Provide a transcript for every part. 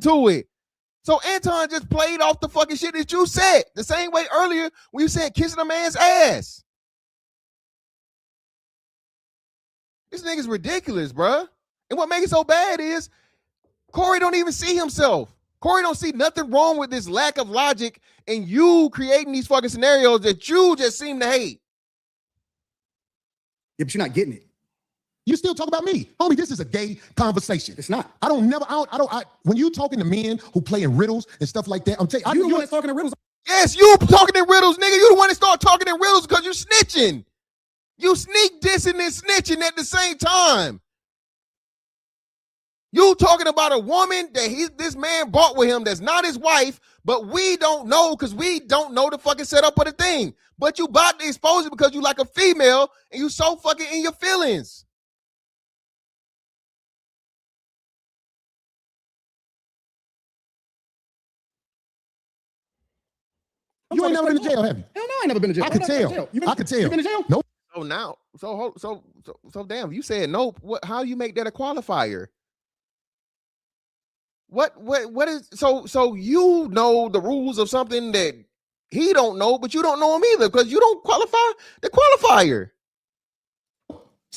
into it. So Anton just played off the fucking shit that you said. The same way earlier when you said kissing a man's ass. This nigga's ridiculous, bruh. And what makes it so bad is Corey don't even see himself. Corey don't see nothing wrong with this lack of logic and you creating these fucking scenarios that you just seem to hate. Yeah, but you're not getting it. You still talk about me. Homie, this is a gay conversation. It's not. When you talking to men who play in riddles and stuff like that, I'm telling you. You the one that's talking in riddles. Yes, you talking in riddles, nigga. You the one that start talking in riddles because you snitching. You sneak dissing and snitching at the same time. You talking about a woman that this man bought with him that's not his wife, but we don't know because we don't know the fucking setup of the thing. But you about to expose it because you like a female and you so fucking in your feelings. You ain't never been to jail, have you? Hell no, I ain't never been to jail. I could tell. I could tell. You been to jail? Nope. So now, so damn, you said nope. How you make that a qualifier? What is so you know the rules of something that he don't know, but you don't know him either because you don't qualify the qualifier.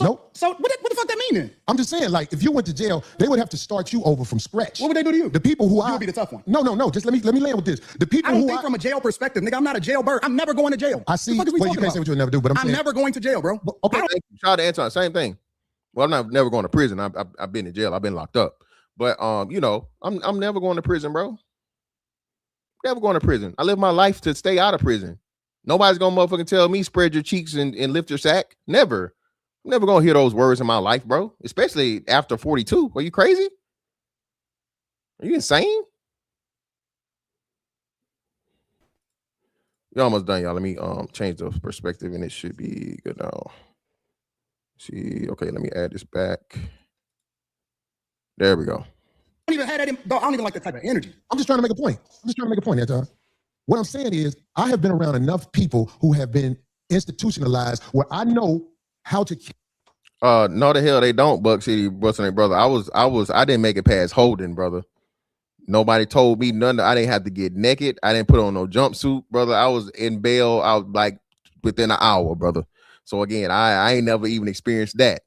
Nope. So what the fuck that mean then? I'm just saying, like, if you went to jail, they would have to start you over from scratch. What would they do to you? The people who you would be the tough one. No. Just let me land with this. The people I don't think from a jail perspective, nigga. I'm not a jailbird. I'm never going to jail. I see. Well, you can't say what you'll never do, but I'm never going to jail, bro. Okay. Shout out to Anton. Same thing. Well, I'm never going to prison. I've been in jail. I've been locked up. But you know, I'm never going to prison, bro. Never going to prison. I live my life to stay out of prison. Nobody's gonna motherfucking tell me spread your cheeks and lift your sack. Never. I'm never gonna hear those words in my life, bro. Especially after 42. Are you crazy? Are you insane? You're almost done, y'all. Let me change the perspective and it should be good now. See, okay, let me add this back. There we go. I don't even have that. I don't even like that type of energy. I'm just trying to make a point. Anton. What I'm saying is, I have been around enough people who have been institutionalized where I know how to. No, the hell they don't. Buck City, brother. I didn't make it past holding, brother. Nobody told me nothing. I didn't have to get naked. I didn't put on no jumpsuit, brother. I was in bail out like within an hour, brother. So again, I ain't never even experienced that.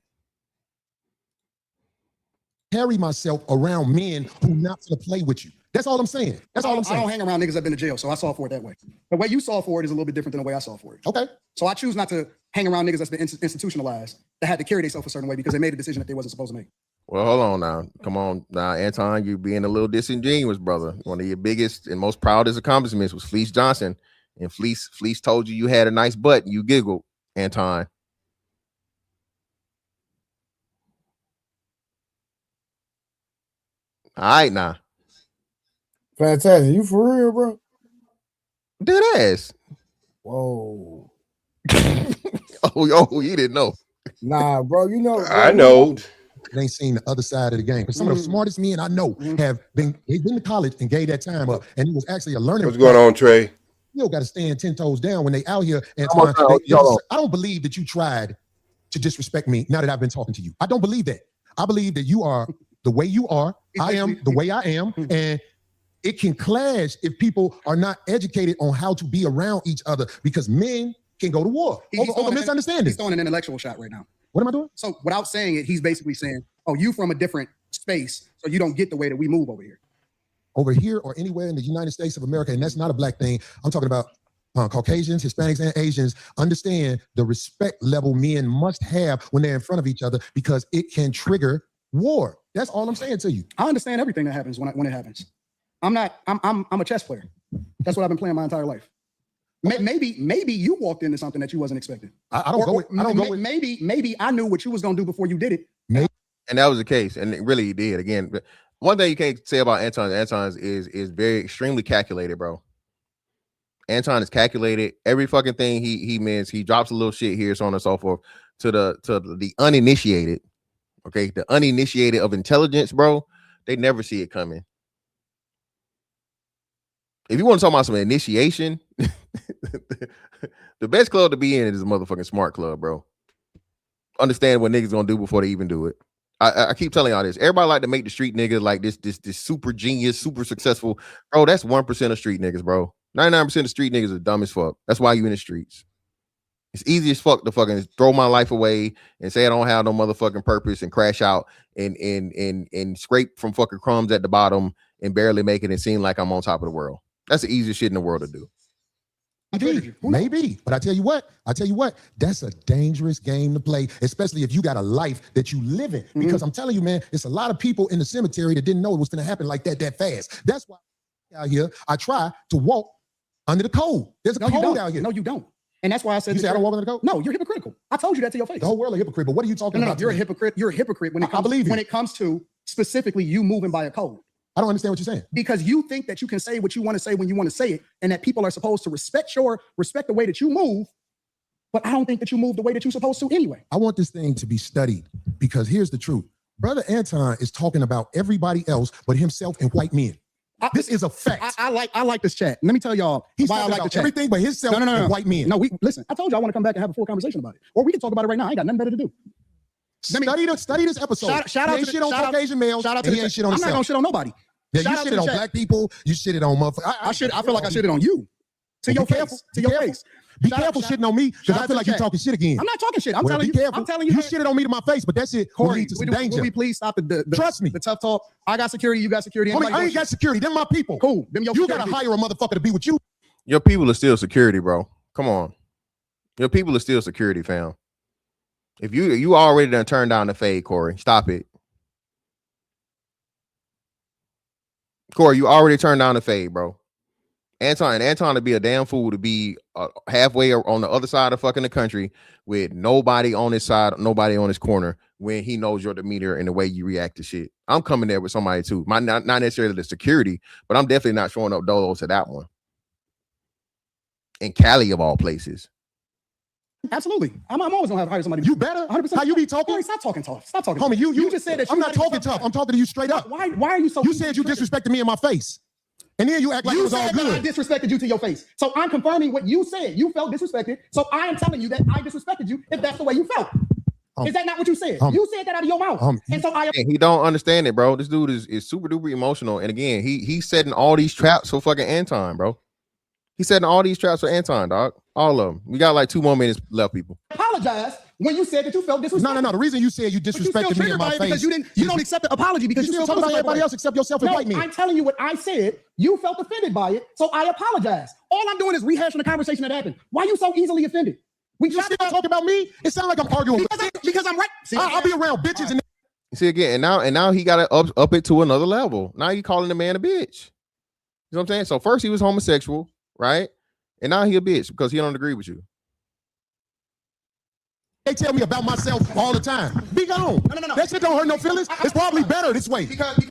Carry myself around men who not to play with you. That's all I'm saying. I don't hang around niggas that been to jail, so I saw for it that way. The way you saw for it is a little bit different than the way I saw for it. Okay. So I choose not to hang around niggas that's been institutionalized, that had to carry themselves a certain way because they made a decision that they wasn't supposed to make. Well, hold on now. Come on now, Anton, you being a little disingenuous, brother. One of your biggest and most proudest accomplishments was Fleece Johnson. And Fleece told you had a nice butt and you giggled, Anton. All right, now. Fantastic. You for real, bro? Dead ass. Whoa. oh, you didn't know. Nah, bro. You know. Bro, I know. They ain't seen the other side of the game. But some of the smartest men I know have been to college and gave that time up. And it was actually a learning. What's going on, Trey? You got to stand 10 toes down when they out here. And I don't believe that you tried to disrespect me now that I've been talking to you. I don't believe that. I believe that you are the way you are. I am the way I am. And it can clash if people are not educated on how to be around each other because men can go to war over misunderstanding. He's throwing an intellectual shot right now. What am I doing? So without saying it, he's basically saying, oh, you from a different space, so you don't get the way that we move over here. Over here or anywhere in the United States of America, and that's not a black thing. I'm talking about Caucasians, Hispanics, and Asians understand the respect level men must have when they're in front of each other because it can trigger war. That's all I'm saying to you. I understand everything that happens when it happens. I'm a chess player. That's what I've been playing my entire life. Maybe you walked into something that you wasn't expecting. Maybe I knew what you was gonna do before you did it. Maybe. And that was the case, and it really did. Again, one thing you can't say about Anton is very extremely calculated, bro. Anton is calculated. Every fucking thing he means, he drops a little shit here, so on and so forth. To the uninitiated, okay, the uninitiated of intelligence, bro, they never see it coming. If you want to talk about some initiation, the best club to be in is a motherfucking smart club, bro. Understand what niggas gonna do before they even do it. I keep telling y'all this. Everybody like to make the street nigga like this super genius, super successful. Bro, that's 1% of street niggas, bro. 99% of street niggas are dumb as fuck. That's why you in the streets. It's easy as fuck to fucking throw my life away and say I don't have no motherfucking purpose and crash out and scrape from fucking crumbs at the bottom and barely make it and seem like I'm on top of the world. That's the easiest shit in the world to do. Maybe. But I tell you what, that's a dangerous game to play, especially if you got a life that you live in. Because I'm telling you, man, it's a lot of people in the cemetery that didn't know it was going to happen like that fast. That's why out here, I try to walk under the code. There's a code out here. No, you don't. And that's why I said, you say I don't walk under the code? No, you're hypocritical. I told you that to your face. The whole world is a hypocrite, but what are you talking about? You're a hypocrite. You're a hypocrite when it comes to specifically you moving by a code. I don't understand what you're saying. Because you think that you can say what you want to say when you want to say it, and that people are supposed to respect the way that you move, but I don't think that you move the way that you're supposed to anyway. I want this thing to be studied because here's the truth. Brother Anton is talking about everybody else but himself and white men. This is a fact. I like this chat. Let me tell y'all why I like the chat. Everything but himself and white men. No, listen. I told you I want to come back and have a full conversation about it, or we can talk about it right now. I ain't got nothing better to do. Study this episode. Shout out to shit on Caucasian males. Shout out to the shit on. I'm not gonna shit on nobody. Yeah, you shit on black people. You shit it on motherfuckers. I feel like I shit it on you. To your face. To your face. Be careful shitting on me because I feel like you're talking shit again. I'm not talking shit. I'm telling you. I'm telling you. You shitted on me to my face, but that shit will lead to some danger. Will we please stop the trust me? The tough talk. I got security. You got security. Homie, I ain't got security. Them my people. Cool. You gotta hire a motherfucker to be with you. Your people are still security, bro. Come on. Your people are still security, fam. If you already done turned down the fade, Corey, stop it. Corey, you already turned down the fade, bro. Anton to be a damn fool to be halfway on the other side of fucking the country with nobody on his side, nobody on his corner when he knows your demeanor and the way you react to shit. I'm coming there with somebody too. Not necessarily the security, but I'm definitely not showing up dolo to that one. In Cali of all places. Absolutely. I'm always gonna have to hire somebody. You better. 100%. How you be talking? Corey, stop talking tough. Stop talking. Homie, you just said that. I'm not talking tough. I'm talking to you straight up. Why are you so? You said you disrespected me in my face. And then you act like it was all good. I disrespected you to your face. So I'm confirming what you said. You felt disrespected. So I am telling you that I disrespected you if that's the way you felt. Is that not what you said? You said that out of your mouth. And so he don't understand it, bro. This dude is super duper emotional. And again, he's setting all these traps for fucking Anton, bro. He's setting all these traps for Anton, dog. All of them. We got like 2 more minutes left, people. Apologize when you said that you felt disrespected. No. The reason you said you disrespected me in my face because you don't accept the apology because you still talking about everybody else except yourself and white men. I'm telling you what I said. You felt offended by it, so I apologize. All I'm doing is rehashing the conversation that happened. Why are you so easily offended? You still talking about me? It sounds like I'm arguing because I'm right. See, I'll be around bitches and see again, and now he got to up it to another level. Now you calling the man a bitch. You know what I'm saying? So first he was homosexual, right? And now he a bitch because he don't agree with you. They tell me about myself all the time. Be gone. No. That shit don't hurt no feelings. It's probably better this way. Because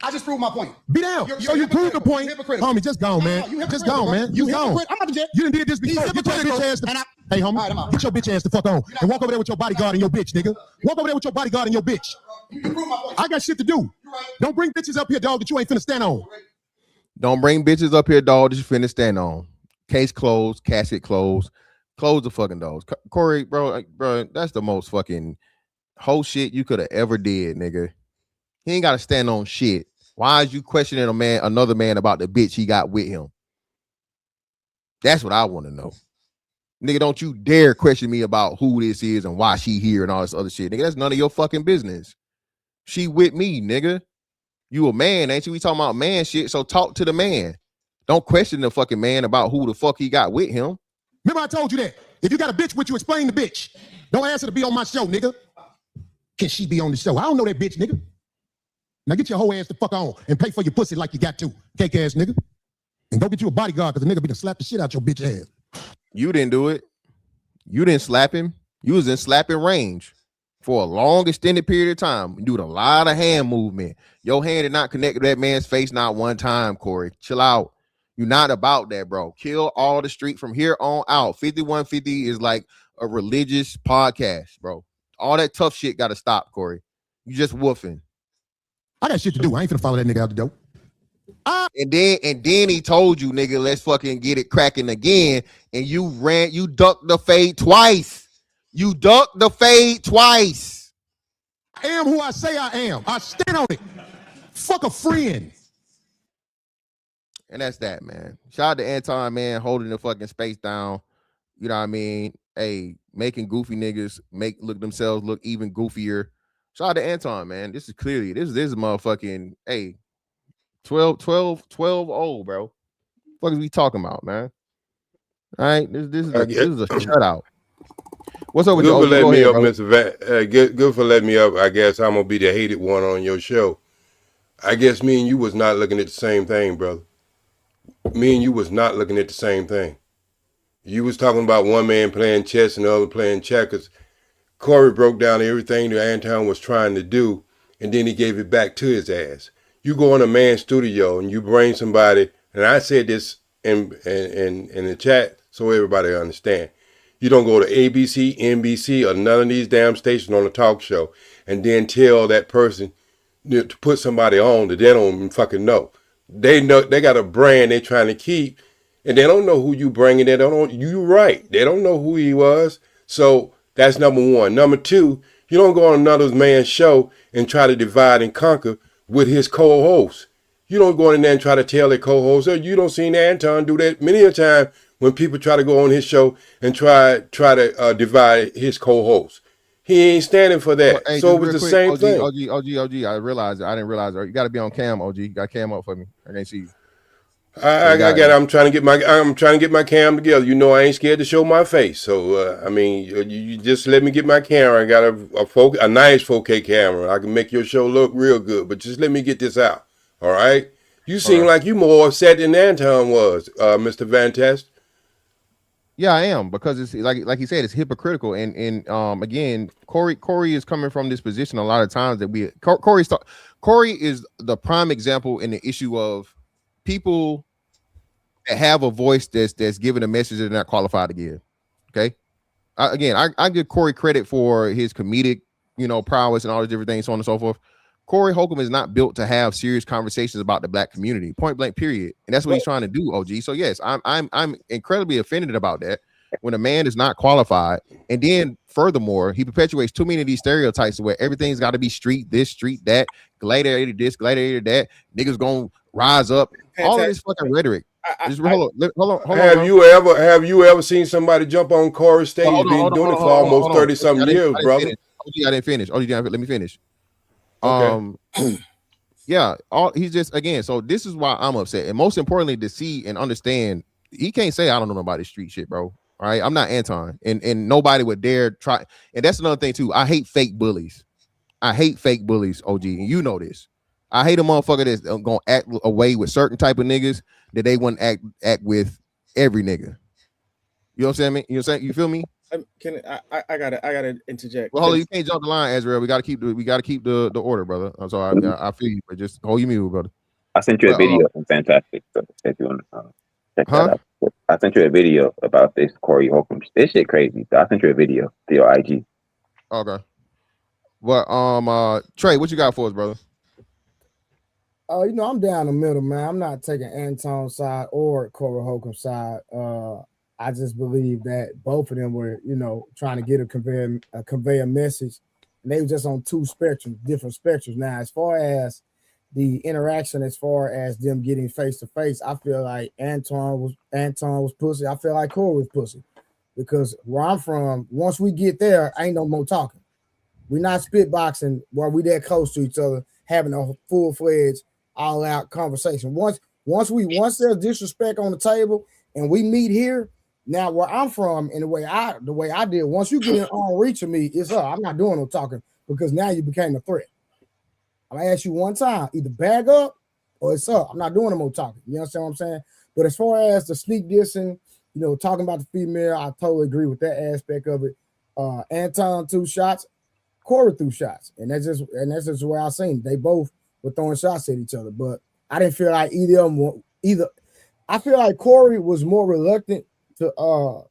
I just proved my point. Be down. So you proved the point. Homie, just gone, man. Just gone, man. You gone. I'm not the jet. You done did this before. Get your bitch ass to, hey, homie, get your bitch ass the fuck on. And walk over there with your bodyguard and your bitch, nigga. Walk over there with your bodyguard and your bitch. You proved my point. I got shit to do. Don't bring bitches up here, dog, that you ain't finna stand on. Don't bring bitches up here, dog, that you finna stand on. Case closed, casket closed. Close the fucking doors. Corey, bro, that's the most fucking whole shit you could have ever did, nigga. He ain't got to stand on shit. Why is you questioning another man about the bitch he got with him? That's what I want to know. Nigga, don't you dare question me about who this is and why she here and all this other shit. Nigga, that's none of your fucking business. She with me, nigga. You a man, ain't you? We talking about man shit, so talk to the man. Don't question the fucking man about who the fuck he got with him. Remember I told you that. If you got a bitch with you, explain the bitch. Don't ask her to be on my show, nigga. Can she be on the show? I don't know that bitch, nigga. Now get your whole ass the fuck on and pay for your pussy like you got to. Cake ass nigga. And go get you a bodyguard because the nigga be to slap the shit out your bitch ass. You didn't do it. You didn't slap him. You was in slapping range for a long extended period of time. You doing a lot of hand movement. Your hand did not connect to that man's face not one time, Corey. Chill out. You're not about that, bro. Kill all the street from here on out. 5150 is like a religious podcast, bro. All that tough shit got to stop, Corey. You just woofing. I got shit to do. I ain't finna follow that nigga out the door. And then he told you, nigga, let's fucking get it cracking again. And you ducked the fade twice. You ducked the fade twice. I am who I say I am. I stand on it. Fuck a friend. And that's that, man. Shout out to Anton, man, holding the fucking space down. You know what I mean? Hey, making goofy niggas look themselves look even goofier. Shout out to Anton, man. This is clearly this is motherfucking 12 old, bro. What is we talking about, man? All right, this is a shutout. What's up with good you? for letting me ahead, up, bro. Mr. Van. Good for letting me up. I guess I'm gonna be the hated one on your show. I guess me and you was not looking at the same thing, brother. Me and you was not looking at the same thing. You was talking about one man playing chess and the other playing checkers. Corey broke down everything that Anton was trying to do, and then he gave it back to his ass. You go in a man's studio and you bring somebody, and I said this in the chat so everybody understand. You don't go to ABC, NBC, or none of these damn stations on a talk show and then tell that person to put somebody on that they don't even fucking know. They know they got a brand they're trying to keep, and they don't know who you bringing. They don't know you right. They don't know who he was. So that's number one. Number two, you don't go on another man's show and try to divide and conquer with his co-host. You don't go in there and try to tell their co-host. You don't see Anton do that many a time when people try to go on his show and try to divide his co-host. He ain't standing for that. Hey, so it was the quick, same OG, thing. OG. I realized it. I didn't realize it. You got to be on cam, OG. You got cam up for me. I can't see you. I got it. I'm trying to get my cam together. You know I ain't scared to show my face. So I mean, you just let me get my camera. I got a nice 4K camera. I can make your show look real good. But just let me get this out. All right. You seem like you more upset than Anton was, Mr. Van Test. Yeah, I am, because it's like he said, it's hypocritical, and again, Corey is coming from this position a lot of times that Corey is the prime example in the issue of people that have a voice that's giving a message they're not qualified to give. Okay, I give Corey credit for his comedic, prowess and all the different things, so on and so forth. Corey Holcomb is not built to have serious conversations about the black community, point blank, period. And that's what he's trying to do, OG. So yes, I'm incredibly offended about that when a man is not qualified. And then furthermore, he perpetuates too many of these stereotypes where everything's got to be street this, street that, gladiator this, gladiator that, niggas gonna rise up. All of this fucking rhetoric. Hold on. Have you ever seen somebody jump on Corey's stage? Been doing it for almost 30-something years, brother. OG, I didn't finish. OG, let me finish. Okay. He's just, again, so this is why I'm upset, and most importantly, to see and understand, he can't say I don't know nobody's street shit, bro. All right, I'm not Anton, and nobody would dare try. And that's another thing too. I hate fake bullies. OG, and you know this. I hate a motherfucker that's gonna act away with certain type of niggas that they wouldn't act with every nigga. You know what I'm saying? You feel me? I gotta interject. Well, hold on, you can't jump the line, Azrael. We gotta keep the order, brother. I'm sorry, I feel you, but just hold your mute, brother. I sent you a video from Fantastic. So if you want to check that out. I sent you a video about this Corey Holcomb. This shit crazy. So I sent you a video to your IG. Okay. Well, Trey, what you got for us, brother? I'm down the middle, man. I'm not taking Anton's side or Corey Holcomb's side. I just believe that both of them were, trying to convey a message. And they were just on two different spectrums. Now, as far as the interaction, as far as them getting face to face, I feel like Anton was pussy. I feel like Corey was pussy. Because where I'm from, once we get there, ain't no more talking. We're not spitboxing while we that close to each other, having a full-fledged, all-out conversation. Once there's disrespect on the table and we meet here, now where I'm from and the way I did, once you get in on reach of me, it's up. I'm not doing no talking because now you became a threat. I'm gonna ask you one time, either bag up or it's up. I'm not doing no more talking. You understand what I'm saying? But as far as the sneak dissing, talking about the female, I totally agree with that aspect of it. Anton 2 shots, Corey threw shots, and that's just the way I seen. They both were throwing shots at each other, but I didn't feel like either of them. I feel like Corey was more reluctant to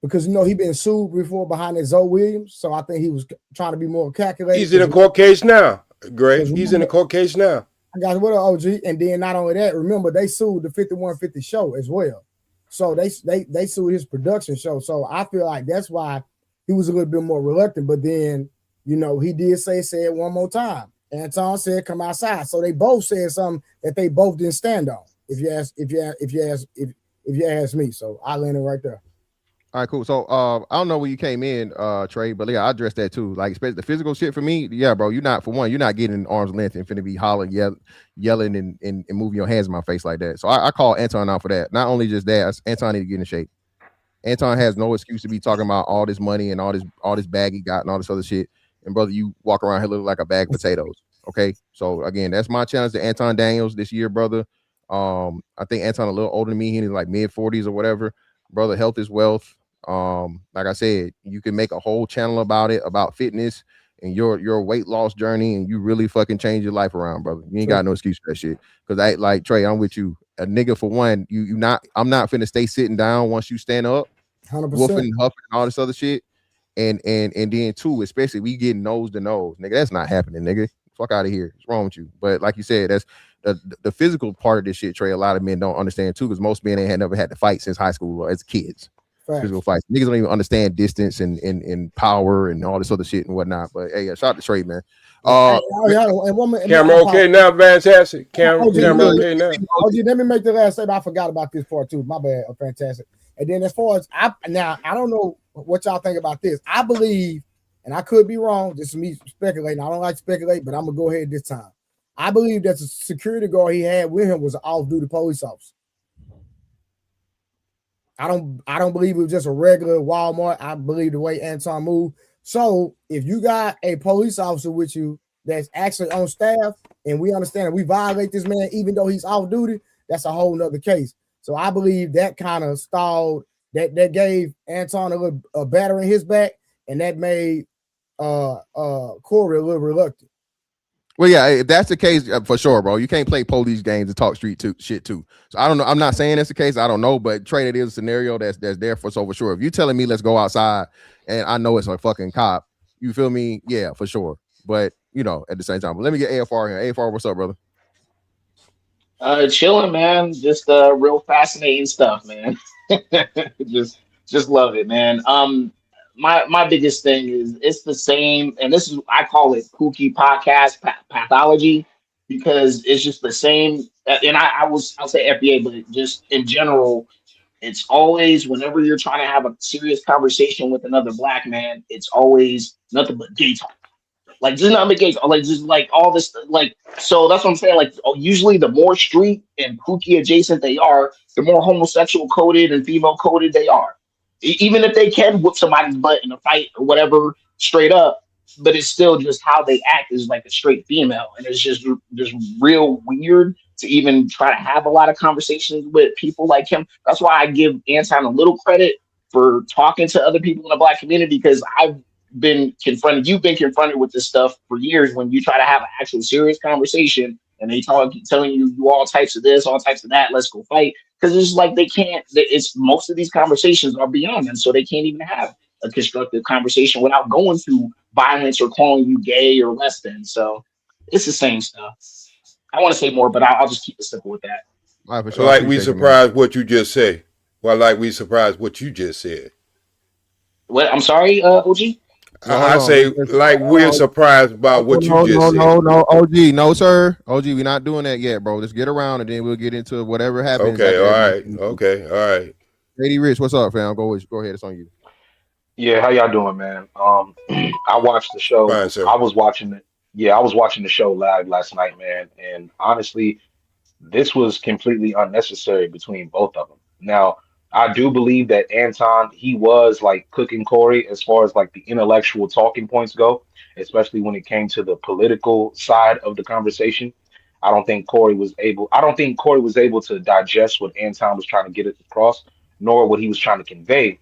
because he been sued before behind his Zoe Williams, so I think he was trying to be more calculated. He's in a court case now, Greg. He's in a court case now. I got what OG, and then not only that, remember they sued the 5150 show as well, so they sued his production show. So I feel like that's why he was a little bit more reluctant. But then you know, he did say it one more time. Anton said, "Come outside." So they both said something that they both didn't stand on. If you ask me, so I landed right there. All right, cool. So I don't know where you came in, Trey, but yeah, I addressed that too. Like, especially the physical shit for me, yeah, bro. You're not, for one, you're not getting arm's length and finna be hollering, yelling and moving your hands in my face like that. So I call Anton out for that. Not only just that, Anton need to get in shape. Anton has no excuse to be talking about all this money and all this bag he got and all this other shit. And brother, you walk around here looking like a bag of potatoes. Okay. So again, that's my challenge to Anton Daniels this year, brother. I think Anton a little older than me. He's like mid-40s or whatever. Brother, health is wealth. Like I said, you can make a whole channel about it, about fitness and your weight loss journey, and you really fucking change your life around, brother. You ain't got no excuse for that shit. Cause I like Trey, I'm with you. A nigga, for one, I'm not finna stay sitting down once you stand up, 100%. woofing, huffing, all this other shit. And then two, especially we getting nose to nose, nigga. That's not happening, nigga. Fuck out of here. What's wrong with you? But like you said, that's the physical part of this shit, Trey. A lot of men don't understand too, because most men ain't never had to fight since high school or as kids. Facts. Physical fights. Niggas don't even understand distance and power and all this other shit and whatnot. But hey, shout out to Trey, man. Camera okay now, fantastic. Camera okay now. OG, let me make the last statement. I forgot about this part too. My bad. Fantastic. And then as far as I don't know what y'all think about this. I believe, and I could be wrong. This is me speculating. I don't like to speculate, but I'm gonna go ahead this time. I believe that the security guard he had with him was an off-duty police officer. I don't believe it was just a regular Walmart. I believe the way Anton moved. So if you got a police officer with you that's actually on staff, and we understand that we violate this man even though he's off duty, that's a whole nother case. So I believe that kind of stalled, that gave Anton a batter in his back, and that made Corey a little reluctant. Well, yeah, if that's the case, for sure, bro. You can't play police games and talk shit too. So I don't know. I'm not saying that's the case. I don't know, but Trey, it is a scenario that's there for sure. If you're telling me let's go outside and I know it's a fucking cop, you feel me? Yeah, for sure. But you know, at the same time, but let me get AFR here. AFR, what's up, brother? Chilling, man. Just real fascinating stuff, man. just love it, man. My biggest thing is it's the same, and this is, I call it kooky podcast pathology, because it's just the same. And I'll say FBA, but just in general, it's always, whenever you're trying to have a serious conversation with another black man, it's always nothing but gay talk. Like, just not make like, just like all this, like, so that's what I'm saying. Like, usually the more street and kooky adjacent they are, the more homosexual coded and female coded they are. Even if they can whip somebody's butt in a fight or whatever, straight up, but it's still just how they act is like a straight female, and it's just real weird to even try to have a lot of conversations with people like him. That's why I give Anton a little credit for talking to other people in the black community, because you've been confronted with this stuff for years. When you try to have an actual serious conversation and they telling you all types of this, all types of that, let's go fight. Because it's like they can't, it's most of these conversations are beyond them. So they can't even have a constructive conversation without going through violence or calling you gay or less than. So it's the same stuff. I want to say more, but I'll just keep it simple with that. Right, for sure. Like we surprised what you just say. Well, like we surprised what you just said. What? I'm sorry, OG? I say, like, we're surprised about what you just said. No, OG, no, sir. OG, we're not doing that yet, bro. Let's get around and then we'll get into whatever happens. Okay, all right. Okay, all right. Lady Rich, what's up, fam? Go ahead. It's on you. Yeah, how y'all doing, man? I watched the show. Fine, sir. I was watching it. Yeah, I was watching the show live last night, man. And honestly, this was completely unnecessary between both of them. Now, I do believe that Anton, he was like cooking Corey as far as like the intellectual talking points go, especially when it came to the political side of the conversation. I don't think Corey was able to digest what Anton was trying to get across, nor what he was trying to convey.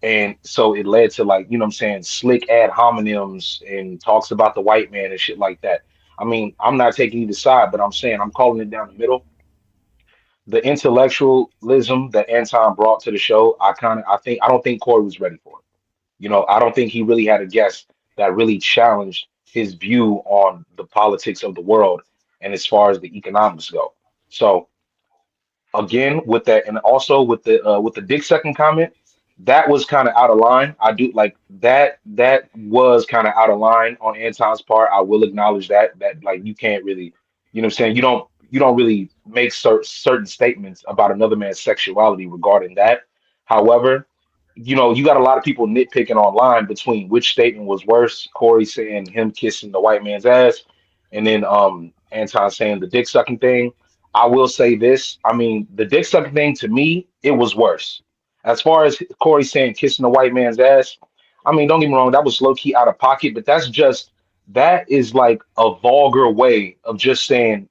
And so it led to, like, you know what I'm saying, slick ad hominems and talks about the white man and shit like that. I mean, I'm not taking either side, but I'm saying I'm calling it down the middle. The intellectualism that Anton brought to the show, I don't think Corey was ready for it. You know, I don't think he really had a guest that really challenged his view on the politics of the world and as far as the economics go. So again, with that, and also with the dick sucking comment, that was kind of out of line. I do like that. That was kind of out of line on Anton's part. I will acknowledge that like you can't really, you know what I'm saying? You don't really make certain statements about another man's sexuality regarding that. However, you got a lot of people nitpicking online between which statement was worse. Corey saying him kissing the white man's ass, and then Anton saying the dick sucking thing. I will say this. I mean, the dick sucking thing to me, it was worse. As far as Corey saying kissing the white man's ass, I mean, don't get me wrong, that was low key out of pocket, but that is like a vulgar way of just saying,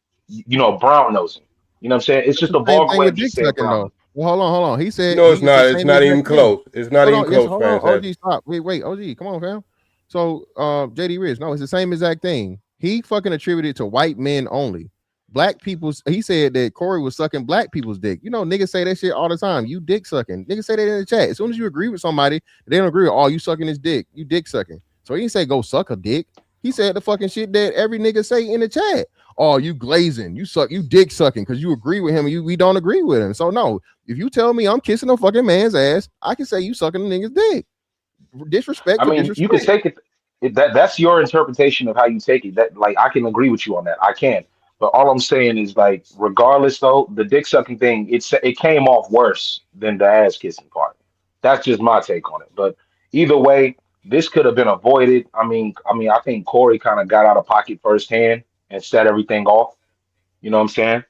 brown nosing. You know what I'm saying? It's That's just the a same vulgar thing way of with just dick saying sucking brown though. nosing. Well, hold on. He said No, it's it's the not. It's same not even exact thing. close. It's not Hold even on, yes, close, hold on. fantastic. OG, stop. Wait, OG, come on, fam. So, JD Rich, no, it's the same exact thing. He fucking attributed to white men only. Black people's. He said that Corey was sucking black people's dick. Niggas say that shit all the time. You dick sucking. Niggas say that in the chat. As soon as you agree with somebody, they don't agree with, oh, you sucking his dick. You dick sucking. So he didn't say go suck a dick. He said the fucking shit that every nigga say in the chat. Oh, you glazing. You dick sucking because you agree with him and we don't agree with him. So no, if you tell me I'm kissing a fucking man's ass, I can say you sucking a nigga's dick. Disrespect I for mean, you could disrespect. take that's your interpretation of how you take it. That like I can agree with you on that. I can. But all I'm saying is like, regardless though, the dick sucking thing, it came off worse than the ass kissing part. That's just my take on it. But either way, this could have been avoided. I think Corey kind of got out of pocket firsthand and set everything off. You know what I'm saying?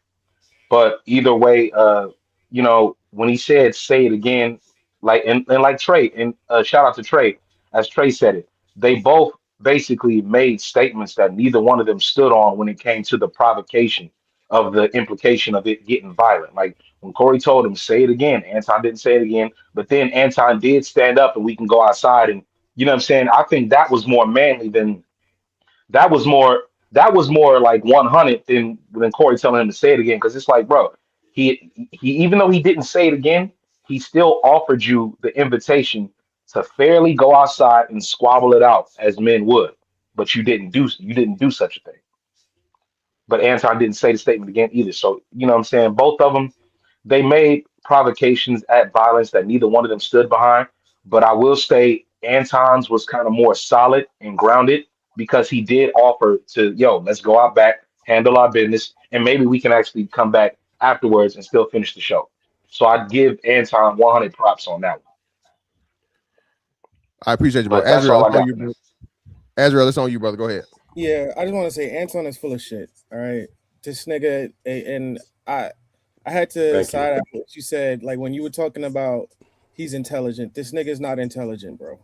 But either way, when he said say it again, like and like Trey, and shout out to Trey, as Trey said it, they both basically made statements that neither one of them stood on when it came to the provocation of the implication of it getting violent. Like when Corey told him, say it again, Anton didn't say it again, but then Anton did stand up and we can go outside and you know what I'm saying? I think that was more manly than that was more like 100 than Corey telling him to say it again because it's like, bro, he even though he didn't say it again, he still offered you the invitation to fairly go outside and squabble it out as men would, but you didn't do such a thing. But Anton didn't say the statement again either. So you know what I'm saying? Both of them they made provocations at violence that neither one of them stood behind. But I will say Anton's was kind of more solid and grounded because he did offer to, let's go out back, handle our business, and maybe we can actually come back afterwards and still finish the show. So I'd give Anton 100 props on that one. I appreciate you, bro. But that's Azrael, all it's I on got you, for now. bro. Azrael, it's on you, brother. Go ahead. Yeah, I just want to say Anton is full of shit. All right, this nigga, and I had to Thank you. side out what you said. Like when you were talking about he's intelligent. This nigga's not intelligent, bro.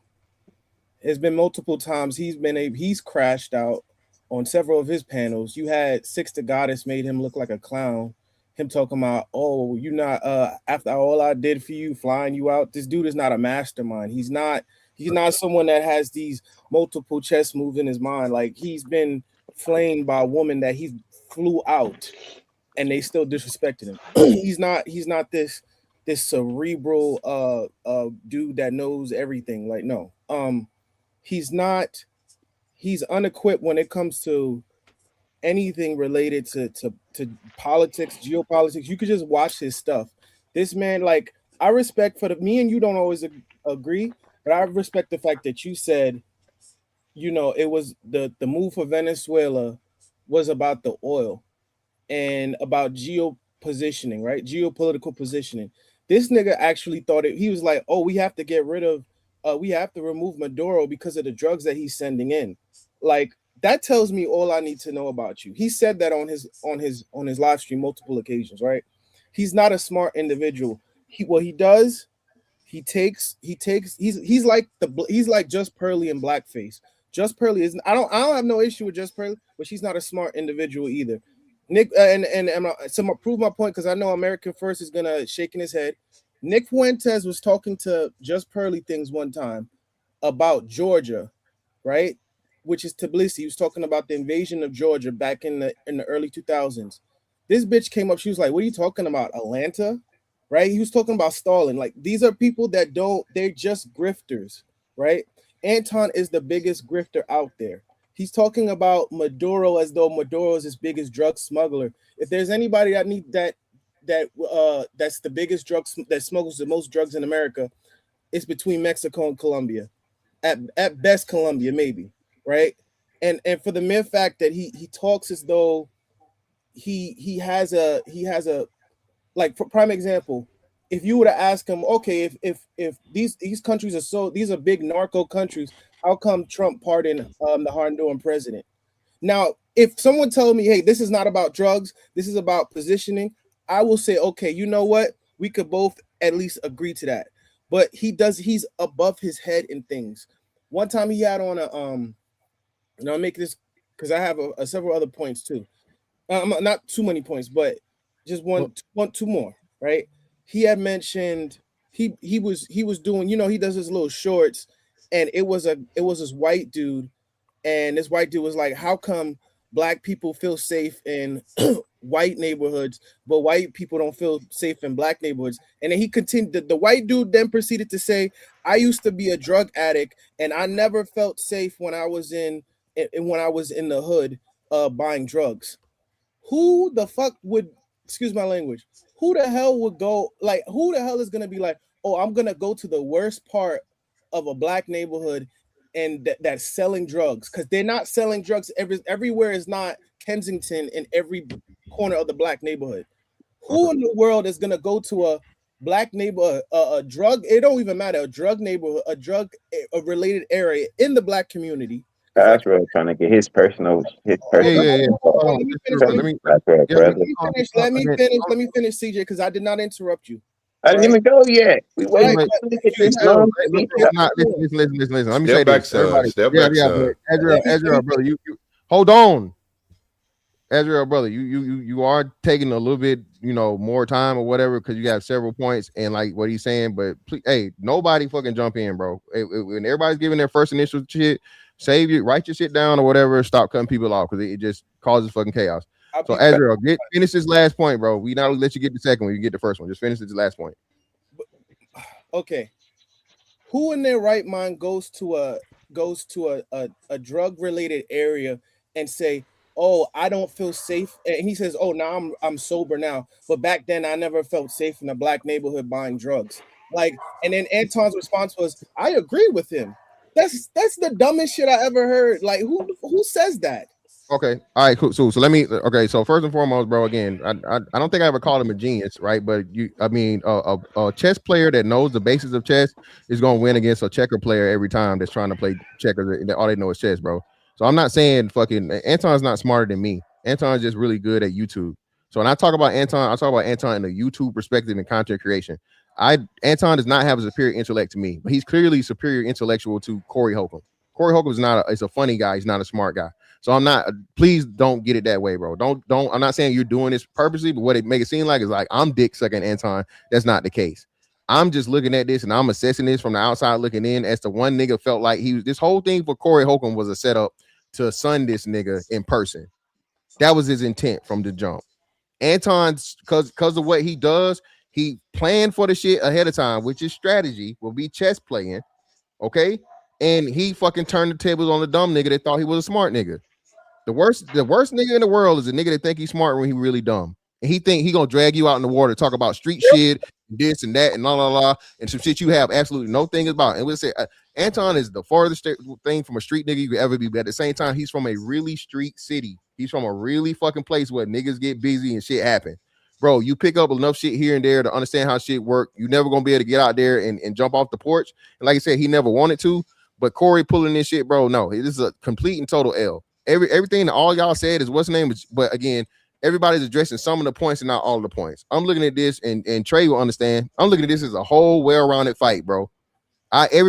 It's been multiple times he's crashed out on several of his panels. You had Six the Goddess made him look like a clown. Him talking about, oh, you not after all I did for you, flying you out. This dude is not a mastermind. He's not someone that has these multiple chess moves in his mind. Like he's been flamed by a woman that he flew out and they still disrespected him. he's not this cerebral dude that knows everything. Like no. He's not he's unequipped when it comes to anything related to politics, geopolitics. You could just watch his stuff. This man, like, I respect for the me and you don't always agree, but I respect the fact that you said, it was the move for Venezuela was about the oil and about geo positioning, right? Geopolitical positioning. This nigga actually thought he was like, oh, we have to remove Maduro because of the drugs that he's sending in. Like that tells me all I need to know about you. He said that on his live stream multiple occasions, right? He's not a smart individual. He does. He's like Just Pearly in blackface. Just Pearly is I don't have no issue with Just Pearly, but she's not a smart individual either. Nick and so I'm prove my point because I know American First is gonna shaking his head. Nick Fuentes was talking to Just Pearly things one time about Georgia, right? Which is Tbilisi. He was talking about the invasion of Georgia back in the early 2000s. This bitch came up. She was like, "What are you talking about, Atlanta?" Right? He was talking about Stalin. Like these are people that they're just grifters, right? Anton is the biggest grifter out there. He's talking about Maduro as though Maduro is his biggest drug smuggler. If there's anybody that's the biggest that smuggles the most drugs in America, it's between Mexico and Colombia. At best, Colombia, maybe, right? And for the mere fact that he talks as though he has a like, for prime example, if you were to ask him, okay, if these countries these are big narco countries, how come Trump pardoned the Honduran president? Now, if someone told me, hey, this is not about drugs, this is about positioning, I will say, okay, you know what? We could both at least agree to that. But he's above his head in things. One time he had on I'll make this because I have several other points too. Not too many points, but just two more, right? He had mentioned he was doing, he does his little shorts, and it was this white dude, and this white dude was like, how come black people feel safe in white neighborhoods, but white people don't feel safe in black neighborhoods? And then he continued, the white dude then proceeded to say, I used to be a drug addict, and I never felt safe when I was in the hood buying drugs. Who the fuck would, excuse my language, who the hell would go, like, who the hell is gonna be like, oh, I'm gonna go to the worst part of a black neighborhood and that's selling drugs? Because they're not selling drugs everywhere is not Kensington in every corner of the black neighborhood. Who in the world is gonna go to a black neighborhood, a drug, it don't even matter, a drug neighborhood, a related area in the black community? That's really trying to get his personal. Yeah. Let me finish, CJ, because I did not interrupt you. I didn't even go yet. We waiting. Listen. Let me say back, this. son. Step back, son. Ezra, brother, you hold on. Ezra, brother, you are taking a little bit, more time or whatever, because you have several points and like what he's saying. But please, hey, nobody fucking jump in, bro. When everybody's giving their first initial shit, write your shit down or whatever. Stop cutting people off because it just causes fucking chaos. So Ezra, finish this last point, bro. We not let you get the second one. You get the first one. Just finish this last point. Okay. Who in their right mind goes to a drug related area and say, oh, I don't feel safe? And he says, oh, now I'm sober now, but back then I never felt safe in a black neighborhood buying drugs. Like, and then Anton's response was, I agree with him. That's the dumbest shit I ever heard. Like, who says that? Okay. All right, cool. So let me. Okay. So first and foremost, bro. Again, I don't think I ever called him a genius, right? But a chess player that knows the basics of chess is gonna win against a checker player every time that's trying to play checkers. All they know is chess, bro. So I'm not saying fucking Anton's not smarter than me. Anton's just really good at YouTube. So when I talk about Anton, I talk about Anton in a YouTube perspective and content creation. Anton does not have a superior intellect to me, but he's clearly superior intellectual to Corey Holcomb. Corey Holcomb is a funny guy. He's not a smart guy. So I'm not. Please don't get it that way, bro. Don't. I'm not saying you're doing this purposely, but what it make it seem like is like I'm dick sucking Anton. That's not the case. I'm just looking at this and I'm assessing this from the outside looking in. As the one nigga felt like this whole thing for Corey Holcomb was a setup to sun this nigga in person. That was his intent from the jump. Anton's because of what he does, he planned for the shit ahead of time, which is strategy, will be chess playing. Okay, and he fucking turned the tables on the dumb nigga that thought he was a smart nigga. The worst nigga in the world is a nigga that think he's smart when he really dumb. And he think he gonna drag you out in the water, talk about street shit, this and that, and la and some shit you have absolutely no thing about. And we'll say Anton is the farthest thing from a street nigga you could ever be. But at the same time, he's from a really street city. He's from a really fucking place where niggas get busy and shit happen. Bro, you pick up enough shit here and there to understand how shit work. You never gonna be able to get out there and jump off the porch. And like I said, he never wanted to. But Corey pulling this shit, bro, no, this is a complete and total L. Everything that all y'all said is what's the name, but again, everybody's addressing some of the points and not all the points. I'm looking at this, and Trey will understand. I'm looking at this as a whole well-rounded fight, bro.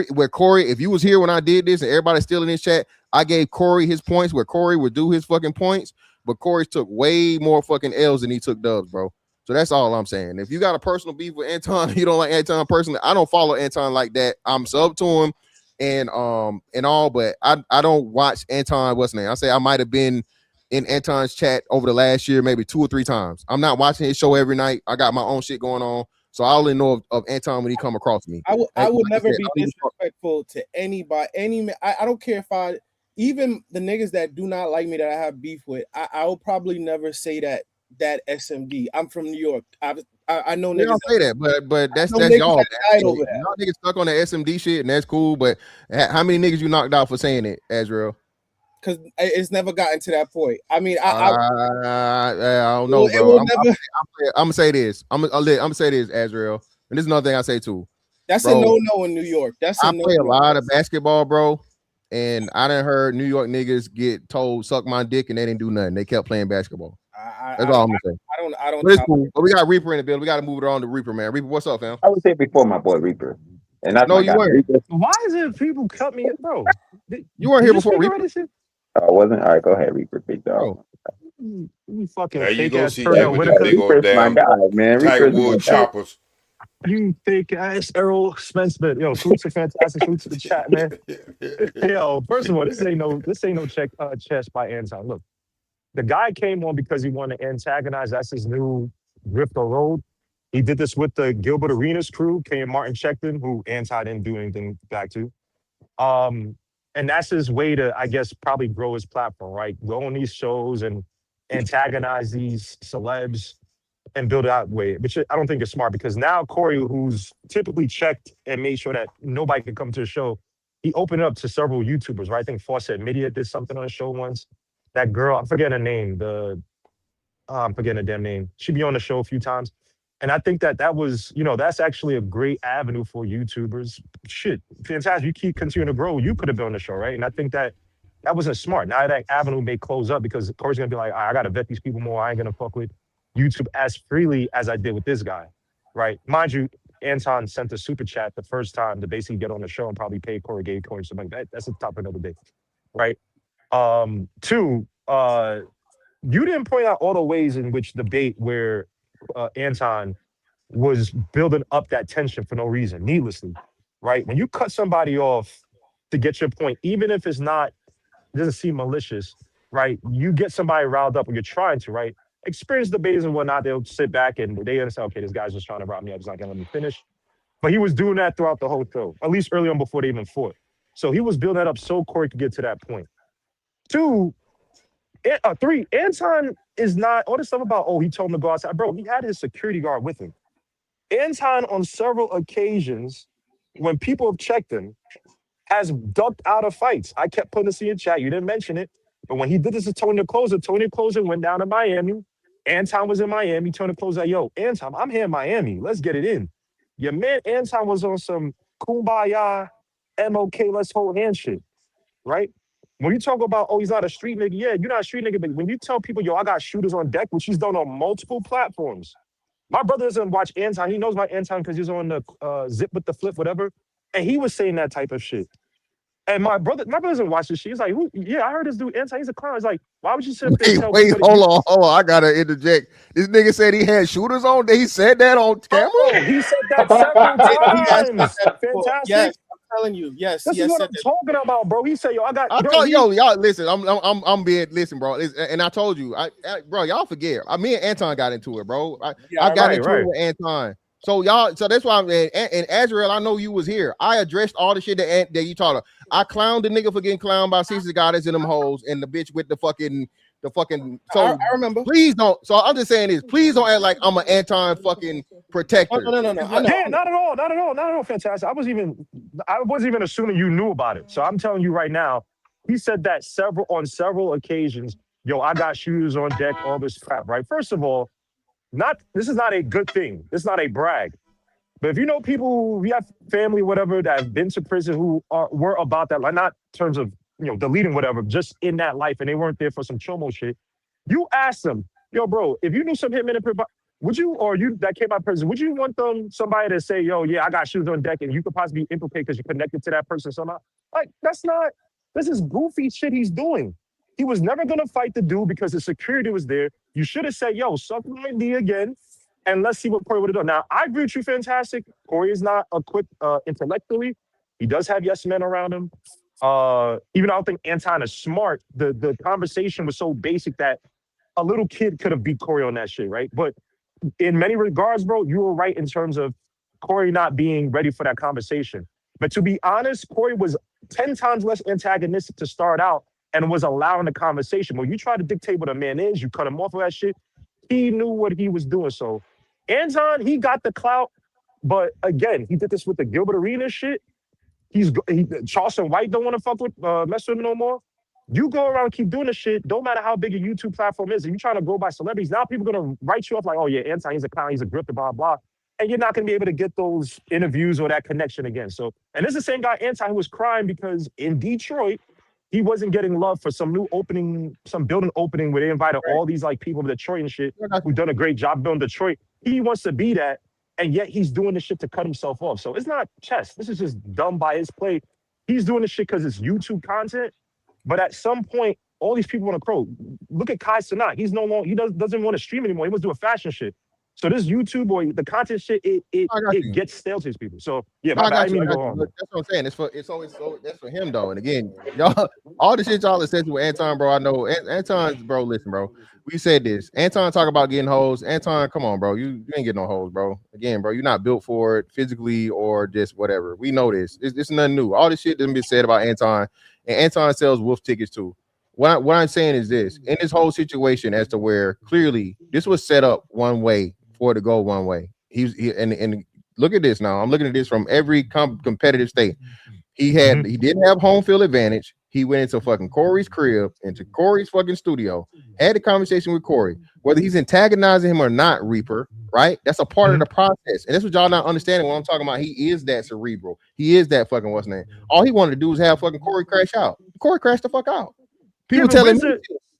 Where Corey, if you was here when I did this, and everybody's still in this chat, I gave Corey his points where Corey would do his fucking points, but Corey took way more fucking L's than he took dubs, bro. So that's all I'm saying. If you got a personal beef with Anton, you don't like Anton personally. I don't follow Anton like that. I'm sub to him. And all, but I don't watch Anton. What's his name? I say I might have been in Anton's chat over the last year, maybe 2 or 3 times. I'm not watching his show every night. I got my own shit going on, so I only know of Anton when he come across me. I would never be disrespectful to anybody. I don't care if even the niggas that do not like me that I have beef with. I will probably never say that SMD. I'm from New York. I know Y'all niggas. say that, but that's know niggas y'all. that died over that. Y'all niggas stuck on the SMD shit, and that's cool. But how many niggas you knocked out for saying it, Azrael? Because it's never gotten to that point. I mean, I don't know, it bro. will I'm never. gonna say this. I'm gonna say this, Azrael, and this is another thing I say too. That's Bro, a no in New York. That's a I no. play a lot of basketball, bro, and I done heard New York niggas get told suck my dick, and they didn't do nothing. They kept playing basketball. That's all I'm gonna say. I don't. But it's cool. But we got Reaper in the building. We got to move it on to Reaper, man. Reaper, what's up, fam? I was there before my boy Reaper, and that's No, my you guy. weren't. Reaper. Why is it people cut me, bro? You weren't here before Reaper. I wasn't. All right, go ahead, Reaper, big dog. You fucking There you fake go, ass CJ, Terrell with Whitaker. them big old Reaper's my damn guy, man. Tiger Reaper's my Wood guy. choppers. You fake ass Errol Spence-Smith. Yo, salute to fantastic. Salute to the chat, man. Yo, first of all, this ain't no chess by Anton. Look, the guy came on because he wanted to antagonize. That's his new Rift or Road. He did this with the Gilbert Arenas crew. K. Martin checked in, who Anton didn't do anything back to. And that's his way to, I guess, probably grow his platform, right? Go on these shows and antagonize these celebs and build it out way, which I don't think is smart because now Corey, who's typically checked and made sure that nobody could come to the show, he opened it up to several YouTubers, right? I think Fawcett Media did something on the show once. That girl, I'm forgetting her name, I'm forgetting her damn name. She be on the show a few times. And I think that was, that's actually a great avenue for YouTubers. Shit, fantastic. You keep continuing to grow, you could have been on the show, right? And I think that wasn't smart. Now that avenue may close up because Corey's gonna be like, I gotta vet these people more. I ain't gonna fuck with YouTube as freely as I did with this guy, right? Mind you, Anton sent a super chat the first time to basically get on the show and probably pay Corey, gave Corey something like that. That's a topic of another day, right? Two, you didn't point out all the ways in which debate where Anton was building up that tension for no reason, needlessly, right? When you cut somebody off to get your point, even if it doesn't seem malicious, right? You get somebody riled up when you're trying to, right? Experienced debaters and whatnot, they'll sit back and they understand, okay, this guy's just trying to rob me up. He's not going to let me finish. But he was doing that throughout the whole show, at least early on before they even fought. So he was building that up so Corey could get to that point. Three, Anton is not, all this stuff about, he told him to go outside. Bro, he had his security guard with him. Anton, on several occasions, when people have checked him, has ducked out of fights. I kept putting this in your chat. You didn't mention it. But when he did this to Tony the Closer went down to Miami. Anton was in Miami. Tony the Closer, yo, Anton, I'm here in Miami. Let's get it in. Your man Anton was on some kumbaya, MOK, let's hold hand shit, right? When you talk about, he's not a street nigga, yeah, you're not a street nigga, but when you tell people, yo, I got shooters on deck, which he's done on multiple platforms. My brother doesn't watch Anton. He knows about Anton because he's on the Zip with the Flip, whatever. And he was saying that type of shit. And my brother doesn't watch this shit. He's like, I heard this dude Anton, he's a clown. He's like, why would you sit there and tell Wait, hold on. I gotta interject. This nigga said he had shooters on. He said that on camera? Oh, he said that several times. Fantastic. Yes, I'm telling you. Yes, this is what I'm talking about, bro. He said, yo, y'all listen. I'm being listen, bro. And I told you, bro, y'all forget. Me and Anton got into it, bro. I got into it with Anton. So that's why and Azrael, I know you was here. I addressed all the shit that you taught her. I clowned the nigga for getting clowned by CC Goddess in them hoes and the bitch with the fucking. So I remember. Please don't. So I'm just saying this. Please don't act like I'm an Anton fucking protector. No. Yeah, not at all. Fantastic. I wasn't even assuming you knew about it. So I'm telling you right now, he said that on several occasions. Yo, I got shooters on deck. All this crap, right? First of all, this is not a good thing. This is not a brag. But if you know people, we have family, whatever, that have been to prison who were about that, like not in terms of deleting whatever, just in that life, and they weren't there for some chomo shit. You ask them, yo, bro, if you knew some hitmen, would you, or you that came out of prison, would you want somebody to say, yo, yeah, I got shooters on deck, and you could possibly be implicated because you're connected to that person somehow? Like, this is goofy shit he's doing. He was never gonna fight the dude because the security was there. You should have said, yo, suck my D again, and let's see what Corey would have done. Now, I agree with you, fantastic. Corey is not equipped intellectually. He does have yes men around him. Even though I don't think Anton is smart, the conversation was so basic that a little kid could have beat Corey on that shit, right? But in many regards, bro, you were right in terms of Corey not being ready for that conversation. But to be honest, Corey was 10 times less antagonistic to start out and was allowing the conversation. When you try to dictate what a man is, you cut him off of that shit. He knew what he was doing. So Anton, he got the clout, but again, he did this with the Gilbert Arenas shit. Charleston White don't want to mess with him no more. You go around and keep doing this shit. Don't matter how big a YouTube platform is. If you're trying to grow by celebrities, now people are gonna write you off like, oh yeah, Anton, he's a clown, he's a grifter, blah blah, and you're not gonna be able to get those interviews or that connection again. So, and this is the same guy Anton who was crying because in Detroit he wasn't getting love for some new opening, some building opening where they invited all these like people from Detroit and shit who done a great job building Detroit. He wants to be that. And yet he's doing this shit to cut himself off. So it's not chess. This is just dumb by his play. He's doing this shit because it's YouTube content. But at some point, all these people want to crow. Look at Kai Cenat. He's no longer, he doesn't want to stream anymore. He wants to do a fashion shit. So this YouTube or the content shit, it gets stale to these people. So yeah, I didn't mean to go on. That's what I'm saying. It's always that's for him though. And again, y'all, all the shit y'all are saying with Anton, bro. I know Anton's, bro. Listen, bro. We said this. Anton talk about getting hoes. Anton, come on, bro. You ain't getting no hoes, bro. Again, bro, you're not built for it physically or just whatever. We know this. It's nothing new. All this shit doesn't be said about Anton, and Anton sells wolf tickets too. What I'm saying is this: in this whole situation, as to where clearly this was set up one way for it to go one way. And look at this now. I'm looking at this from every competitive state. He didn't have home field advantage. He went into fucking Corey's crib, into Corey's fucking studio, had a conversation with Corey. Whether he's antagonizing him or not, Reaper, right? That's a part of the process. And that's what y'all not understanding when I'm talking about. He is that cerebral. He is that fucking what's name. All he wanted to do was have fucking Corey crash out. Corey crashed the fuck out. People telling me,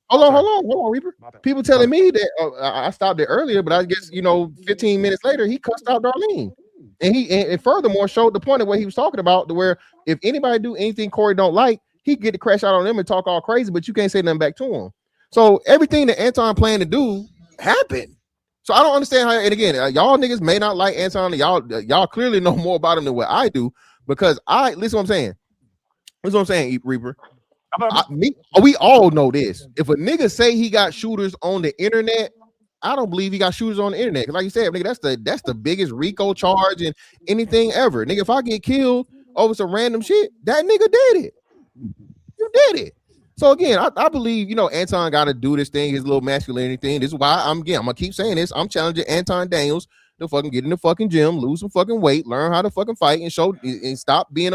hold on, Reaper. People telling me that I stopped it earlier, but I guess 15 minutes later he cussed out Darlene. And furthermore showed the point of what he was talking about, to where if anybody do anything Corey don't like, he get to crash out on them and talk all crazy, but you can't say nothing back to him. So everything that Anton planned to do happened. So I don't understand how. And again, y'all niggas may not like Anton. Y'all clearly know more about him than what I do, because listen what I'm saying. Listen what I'm saying, Reaper. We all know this. If a nigga say he got shooters on the internet, I don't believe he got shooters on the internet. Like you said, nigga, that's the biggest RICO charge in anything ever. Nigga, if I get killed over some random shit, that nigga did it. You did it. So again, I believe Anton got to do this thing, his little masculinity thing. This is why I'm gonna keep saying this. I'm challenging Anton Daniels to fucking get in the fucking gym, lose some fucking weight, learn how to fucking fight, and stop being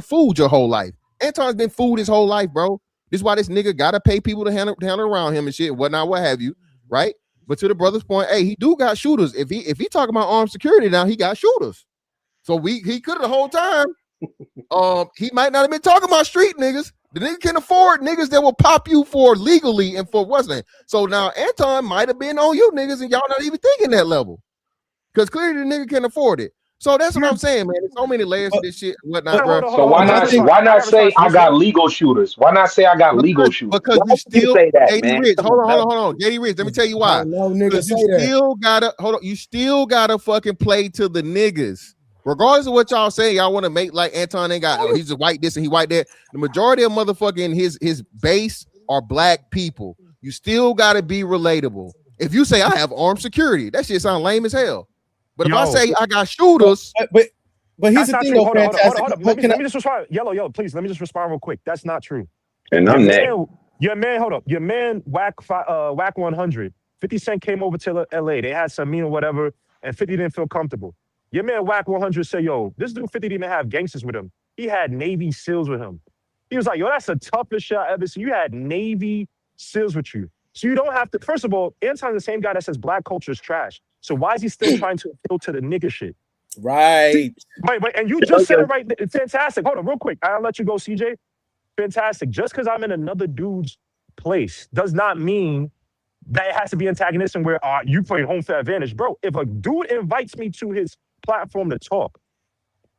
fooled your whole life. Anton's been fooled his whole life, bro. This is why this nigga gotta pay people to handle around him and shit, whatnot, what have you, right? But to the brother's point, hey, he do got shooters. If he talking about armed security now, he got shooters. So he could have the whole time. He might not have been talking about street niggas. The nigga can afford niggas that will pop you for legally and for what's name. So now Anton might have been on you niggas and y'all not even thinking that level, because clearly the nigga can afford it. So that's what I'm saying, man. There's so many layers to this shit and whatnot, bro. So why not say I got legal shooters? Why not say I got legal shooters? Because you still say that, JD Rich. Hold on. JD Rich, let me tell you why. Because you still gotta fucking play to the niggas. Regardless of what y'all say, y'all want to make like Anton ain't got, he's a white this and he white that. The majority of motherfucking his base are black people. You still got to be relatable. If you say I have armed security, that shit sound lame as hell. But if I say I got shooters, but here's the thing, hold on. Let me just respond. Yellow, please. Let me just respond real quick. That's not true. And I'm next. Your man, hold up. Your man, Whack 100. 50 Cent came over to LA. They had some mean or whatever, and 50 didn't feel comfortable. Your man Whack 100 said, yo, this dude 50 didn't have gangsters with him. He had Navy SEALs with him. He was like, yo, that's the toughest shit I ever seen. You had Navy SEALs with you. So you don't have to, first of all, Anton's the same guy that says black culture is trash. So why is he still trying to appeal to the nigga shit? Right. Wait, and you just said it right. It's fantastic. Hold on, real quick. I'll let you go, CJ. Fantastic. Just because I'm in another dude's place does not mean that it has to be antagonistic where you playing home field advantage. Bro, if a dude invites me to his platform to talk,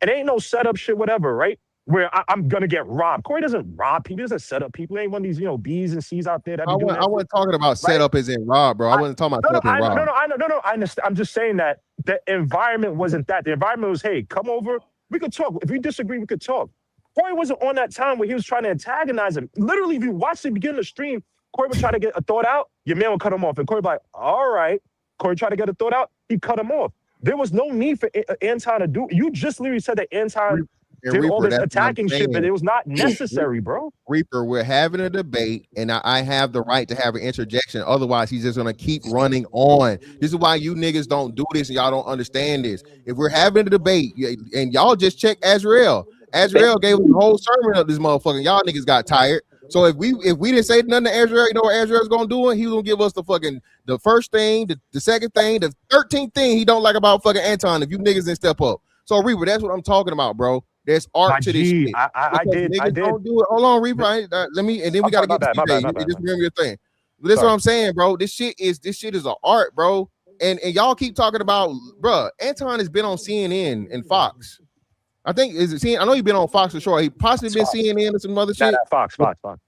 it ain't no setup shit, whatever, right? Where I'm gonna get robbed. Corey doesn't rob people. He doesn't set up people. He ain't one of these, B's and C's out there. I wasn't talking about setup as in rob, bro. I wasn't talking about setup and rob. No. I understand. I'm just saying that the environment wasn't that. The environment was, hey, come over. We could talk. If you disagree, we could talk. Corey wasn't on that time where he was trying to antagonize him. Literally, if you watch the beginning of the stream, Corey would try to get a thought out. Your man would cut him off. And Corey would be like, all right. Corey tried to get a thought out. He cut him off. There was no need for Anton to do. You just literally said that Anton did all Reaper, this that's what I'm attacking shit, but saying. it was not necessary, bro. Reaper, we're having a debate, and I have the right to have an interjection. Otherwise, he's just gonna keep running on. This is why you niggas don't do this, and y'all don't understand this. If we're having a debate, and y'all just check Azrael. Azrael gave us a whole sermon of this motherfucker. Y'all niggas got tired. So if we didn't say nothing to Azrael, you know what Azrael's gonna do? He was gonna give us the first thing, the second thing, the 13th thing he don't like about fucking Anton. If you niggas didn't step up. So Reaper, that's what I'm talking about, bro. There's art to this shit. I did. Don't do it. Hold on, Reaper. Let me, and then we gotta get to TJ. Just remember your thing. But that's what I'm saying, bro. This shit is an art, bro. And y'all keep talking about, bro. Anton has been on CNN and Fox. I think is it CNN? I know he's been on Fox for sure. He possibly been CNN and some other shit. Fox.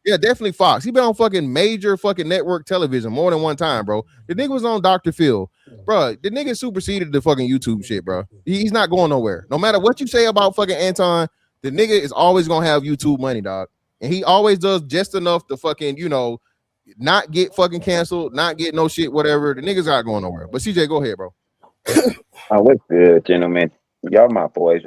Yeah, definitely Fox. He been on fucking major fucking network television more than one time, bro. The nigga was on Dr. Phil, bro. The nigga superseded the fucking YouTube shit, bro. He's not going nowhere. No matter what you say about fucking Anton, the nigga is always gonna have YouTube money, dog. And he always does just enough to fucking, not get fucking canceled, not get no shit, whatever. The niggas not going nowhere. But CJ, go ahead, bro. What's good, gentlemen? Y'all my boys.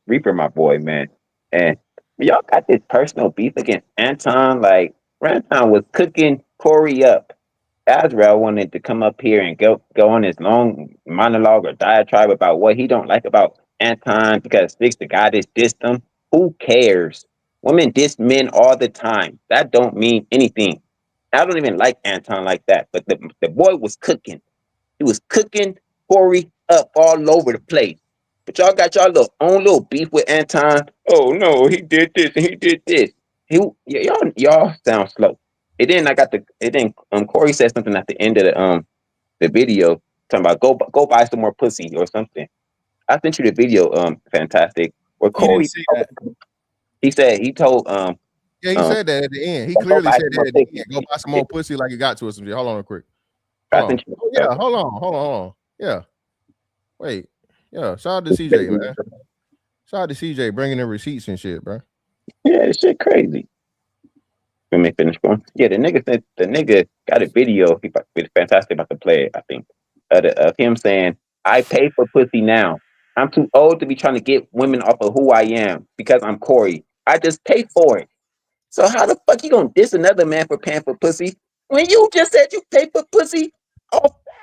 Reaper my boy, man. And y'all got this personal beef against Anton. Like, Anton was cooking Corey up. Azrael wanted to come up here and go on his long monologue or diatribe about what he don't like about Anton because Six the guy that dissed him. Who cares? Women diss men all the time. That don't mean anything. I don't even like Anton like that. But the boy was cooking. He was cooking Corey up all over the place. But y'all got y'all own little beef with Anton. Oh no, he did this and he did this. Y'all sound slow. Corey said something at the end of the video talking about go buy some more pussy or something. I sent you the video, fantastic. Where Corey he told he said that at the end. He clearly said that at the end. Go buy some more pussy like he got to us. Hold on real quick. Hold on. Yeah. Wait. Yeah, shout out to CJ, man. Shout out to CJ bringing the receipts and shit, bro. Yeah, this shit crazy. Let me finish going. Yeah, the nigga got a video. He's fantastic about to play it, I think. Of him saying, I pay for pussy now. I'm too old to be trying to get women off of who I am because I'm Corey. I just pay for it. So how the fuck you gonna diss another man for paying for pussy when you just said you pay for pussy off that?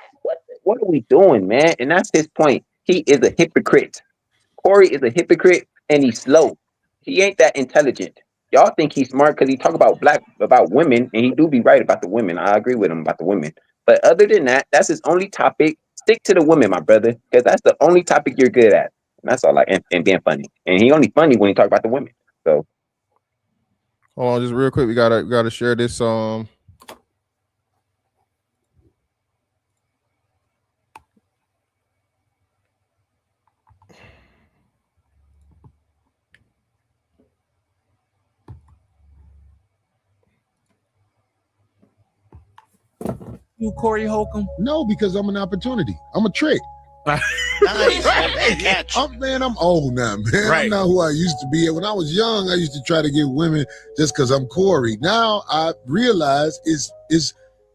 What are we doing, man? And that's his point. He is a hypocrite. Corey is a hypocrite and he's slow. He ain't that intelligent. Y'all think he's smart because he talk about women, and he do be right about the women. I agree with him about the women. But other than that, that's his only topic. Stick to the women, my brother, because that's the only topic you're good at. And that's all and being funny. And he only funny when he talk about the women. So hold on, just real quick. We gotta share this You Corey Holcomb? No, because I'm an opportunity. I'm a trick. Nice. I'm old now, man. Right. I'm not who I used to be. When I was young, I used to try to get women just because I'm Corey. Now I realize is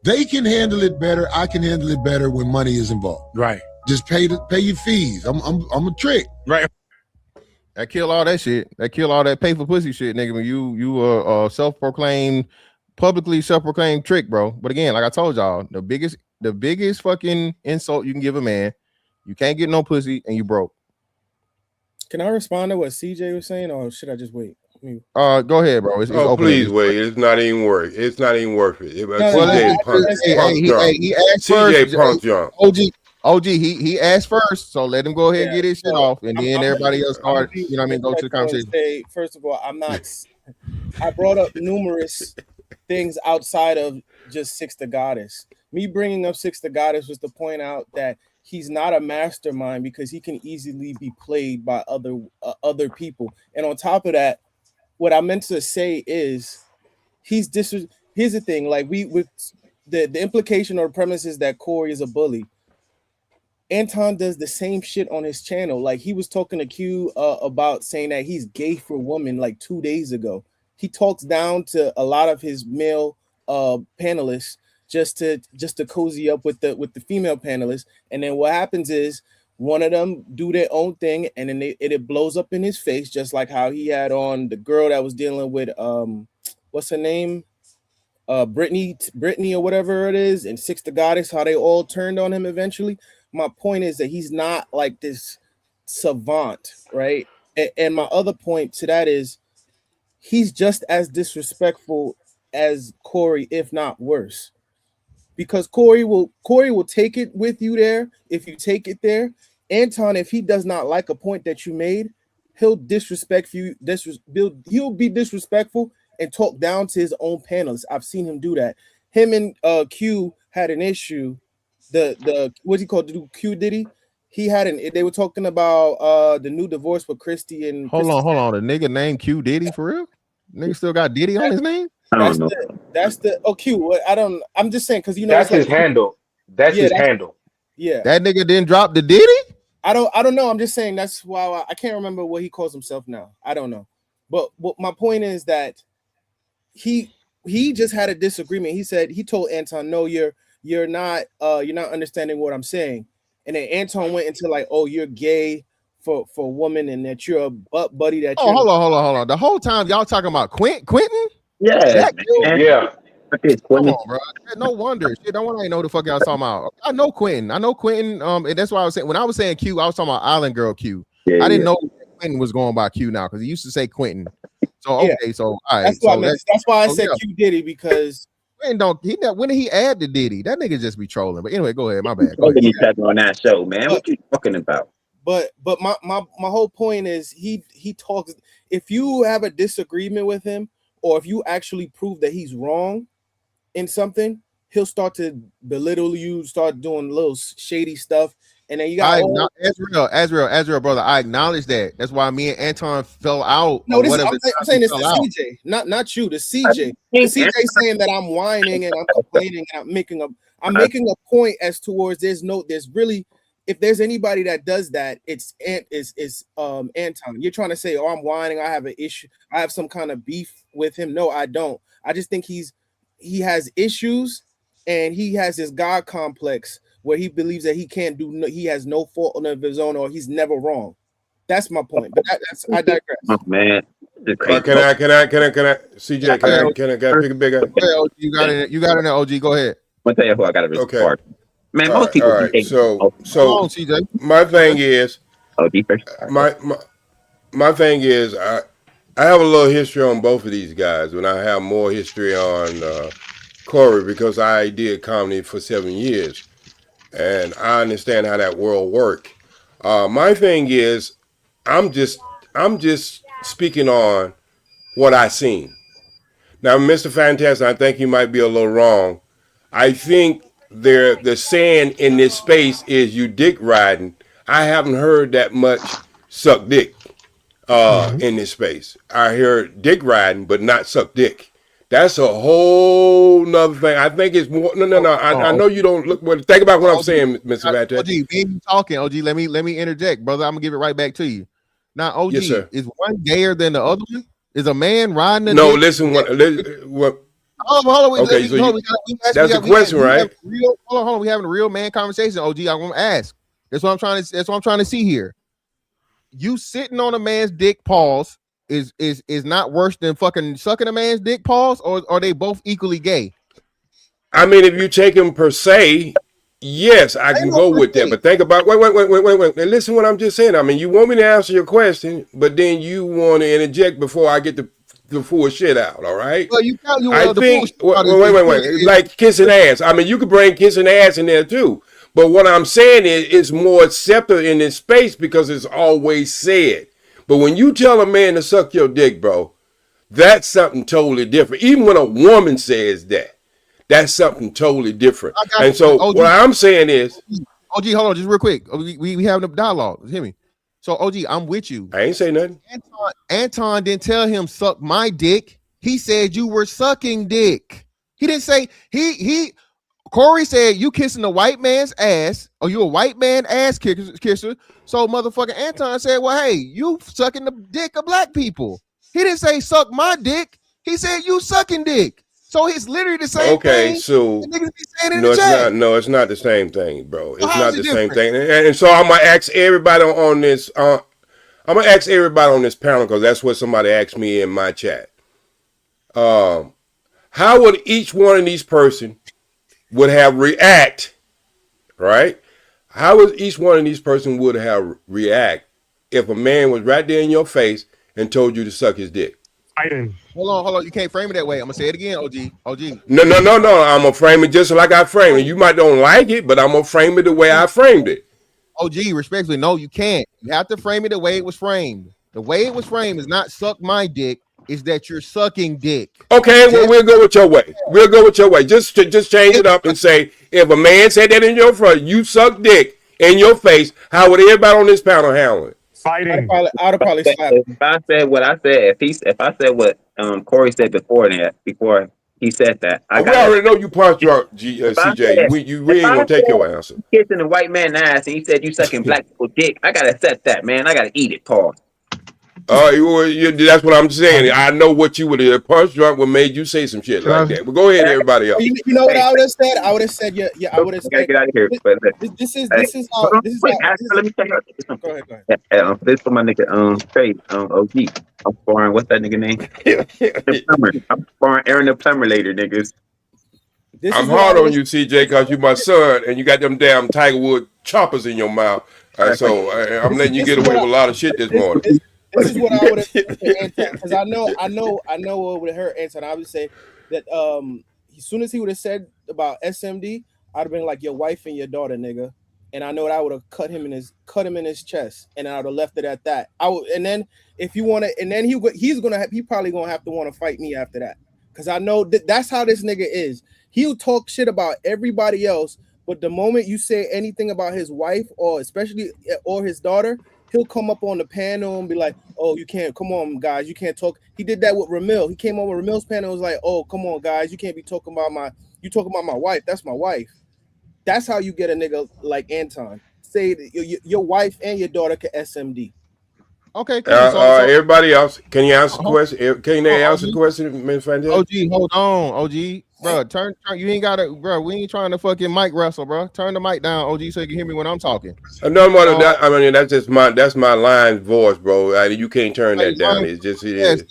they can handle it better. I can handle it better when money is involved. Right. Just pay your fees. I'm a trick. Right. That kill all that shit. That kill all that pay for pussy shit, nigga. When you publicly self-proclaimed trick, bro. But again, like I told y'all, the biggest fucking insult you can give a man, you can't get no pussy and you broke. Can I respond to what CJ was saying, or should I just wait? Go ahead, bro. It's open. Please wait. It's not even worth it. It's not even worth it. He asked CJ first. OG, he asked first, so let him go ahead and get his shit off, and then everybody else start. You know what I mean? Go to the conversation. First of all, I brought up numerous things outside of just Six the Goddess. Me bringing up Six the Goddess was to point out that he's not a mastermind because he can easily be played by other people. And on top of that, what I meant to say is here's the thing, like with the implication or premise is that Corey is a bully. Anton does the same shit on his channel. Like he was talking to Q about saying that he's gay for women like 2 days ago. He talks down to a lot of his male panelists just to cozy up with the female panelists. And then what happens is one of them do their own thing, and then it blows up in his face, just like how he had on the girl that was dealing with what's her name? Brittany or whatever it is, and Six the Goddess, how they all turned on him eventually. My point is that he's not like this savant, right? And my other point to that is he's just as disrespectful as Corey, if not worse. Because Corey will take it with you there if you take it there. Anton, if he does not like a point that you made, he'll disrespect you. He'll be disrespectful and talk down to his own panelists. I've seen him do that. Him and Q had an issue. The what's he called? Q Diddy. He had they were talking about the new divorce with Christy and hold on. The nigga named Q Diddy for real? Nigga still got Diddy on his name? That's the Q. I'm just saying because that's his handle. That's his handle. Yeah. That nigga didn't drop the Diddy? I don't know. I'm just saying that's why I can't remember what he calls himself now. I don't know. But my point is that he just had a disagreement. He told Anton, no, you're not understanding what I'm saying. And then Anton went into like, oh, you're gay for a woman and that you're a butt buddy that you're hold on. The whole time y'all talking about Quentin? Yeah. Yeah. Come on, bro. No wonder. Shit, no one ain't know the fuck y'all talking about. I know Quentin. And that's why I was saying when I was saying Q, I was talking about Island Girl Q. I didn't know Quentin was going by Q now because he used to say Quentin. So okay, so all right. That's why I said Q Diddy because when did he add the Diddy? That nigga just be trolling. But anyway, go ahead. My bad. On that show, man. What you talking about? But my whole point is he talks. If you have a disagreement with him, or if you actually prove that he's wrong in something, he'll start to belittle you, start doing little shady stuff, and then you got Azrael, brother. I acknowledge that. That's why me and Anton fell out. No, I'm saying this to CJ, not you, the CJ. The CJ saying that I'm whining and I'm complaining and I'm making a point as towards there's really. If there's anybody that does that, it's Anton. You're trying to say, oh, I'm whining. I have an issue. I have some kind of beef with him. No, I don't. I just think he has issues and he has this God complex where he believes that he has no fault of his own or he's never wrong. That's my point. But I digress. Oh, man. Can I, CJ, can I pick a bigger? You got it, OG. Go ahead. I'll tell you who I got to respond. Okay. Man, most people. All right. So on, CJ. My thing is, my thing is, I have a little history on both of these guys, and I have more history on Corey because I did comedy for 7 years, and I understand how that world works. My thing is, I'm just speaking on what I seen. Now, Mr. Fantastic, I think you might be a little wrong. I think the saying in this space is you dick riding. I haven't heard that much suck dick in this space. I hear dick riding, but not suck dick. That's a whole nother thing. I think it's more. No. I know you don't look. But think about what I'm saying, Mr. Fantastic. OG, me talking. OG, let me interject, brother. I'm gonna give it right back to you. Now, OG, yes, sir. Is one gayer than the other one? Is a man riding the no? dick? Listen, what? Hold on. Okay, so that's a question, right? Hold on. We having a real man conversation, OG. I'm gonna ask. That's what I'm trying to see here. You sitting on a man's dick, pause, is not worse than fucking sucking a man's dick, pause, or are they both equally gay? I mean, if you take him per se, yes, I can go with that. But think about wait. And listen, what I'm just saying. I mean, you want me to answer your question, but then you want to interject before I get the full shit out. All right. Well, I think. Wait. Like kissing ass. I mean, you could bring kissing ass in there too. But what I'm saying is, it's more accepted in this space because it's always said. But when you tell a man to suck your dick, bro, that's something totally different. Even when a woman says that, that's something totally different. And so OG, what I'm saying is, OG, hold on, just real quick. We having a dialogue. Hear me. So OG, I'm with you. I ain't say nothing. Anton didn't tell him suck my dick. He said you were sucking dick. He didn't say Corey said you kissing a white man's ass, or you a white man ass kisser. So motherfucking Anton said, well, hey, you sucking the dick of black people. He didn't say suck my dick. He said you sucking dick. So it's literally the same Okay, thing. so The niggas be saying in no, the it's chat. not. No, it's not the same thing, bro. So It's how's not it the same different? thing. And so I'm gonna ask everybody on this. I'm gonna ask everybody on this panel because that's what somebody asked me in my chat. How would each one of these person would have react, right? How would each one of these person would have react if a man was right there in your face and told you to suck his dick? Fighting. Hold on. You can't frame it that way. I'm gonna say it again, OG. No. I'm gonna frame it just like I framed it. You might don't like it, but I'm gonna frame it the way I framed it. OG, respectfully, no, you can't. You have to frame it the way it was framed. The way it was framed is not suck my dick, is that you're sucking dick. Okay, well, we'll go with your way. We'll go with your way. Just change it up and say, if a man said that in your front, you suck dick in your face, how would everybody on this panel handle it? Fighting. I'd have probably slapped him. If I said what I said, if I said what Corey said before he said that, We already know you punched your CJ. You really ain't gonna take your answer. Kissing a white man's ass and he said you sucking black people dick. I gotta accept that, man. I gotta eat it, Paul. That's what I'm saying. I know what you would have punched drunk what made you say some shit like that. But go ahead, everybody else. You know what I would have said? I would have said, yeah. I would have said, get out of here. This is how. Let me tell you something. Go ahead. This for my nigga Trey OG. I'm sparring. What's that nigga name? The plumber. I'm sparring Aaron the plumber later, niggas. I'm hard on you, CJ, because you my son and you got them damn Tiger Wood choppers in your mouth. So I'm letting you get away with a lot of shit this morning. This is what I would have said to Anton, because I know what would have hurt Anton. I would say that as soon as he would have said about SMD, I'd have been like your wife and your daughter, nigga. And I know that I would have cut him in his chest, and I would have left it at that. And then if you want to, and then he probably gonna have to want to fight me after that, because I know that's how this nigga is. He'll talk shit about everybody else, but the moment you say anything about his wife or his daughter, he'll come up on the panel and be like, "Oh, you can't. Come on, guys, you can't talk." He did that with Ramil. He came on with Ramil's panel and was like, "Oh, come on, guys, you can't be talking about my wife. That's my wife." That's how you get a nigga like Anton. Say that your wife and your daughter can SMD. Okay, cool. Everybody else, can you answer the question? Can they answer the question, Ms. Fantastic? OG, hold on, OG, bro. Turn. You ain't gotta, bro. We ain't trying to fucking mic wrestle, bro. Turn the mic down, OG, so you can hear me when I'm talking. No more than that. I mean, that's my line voice, bro. You can't turn that down. It's just it is.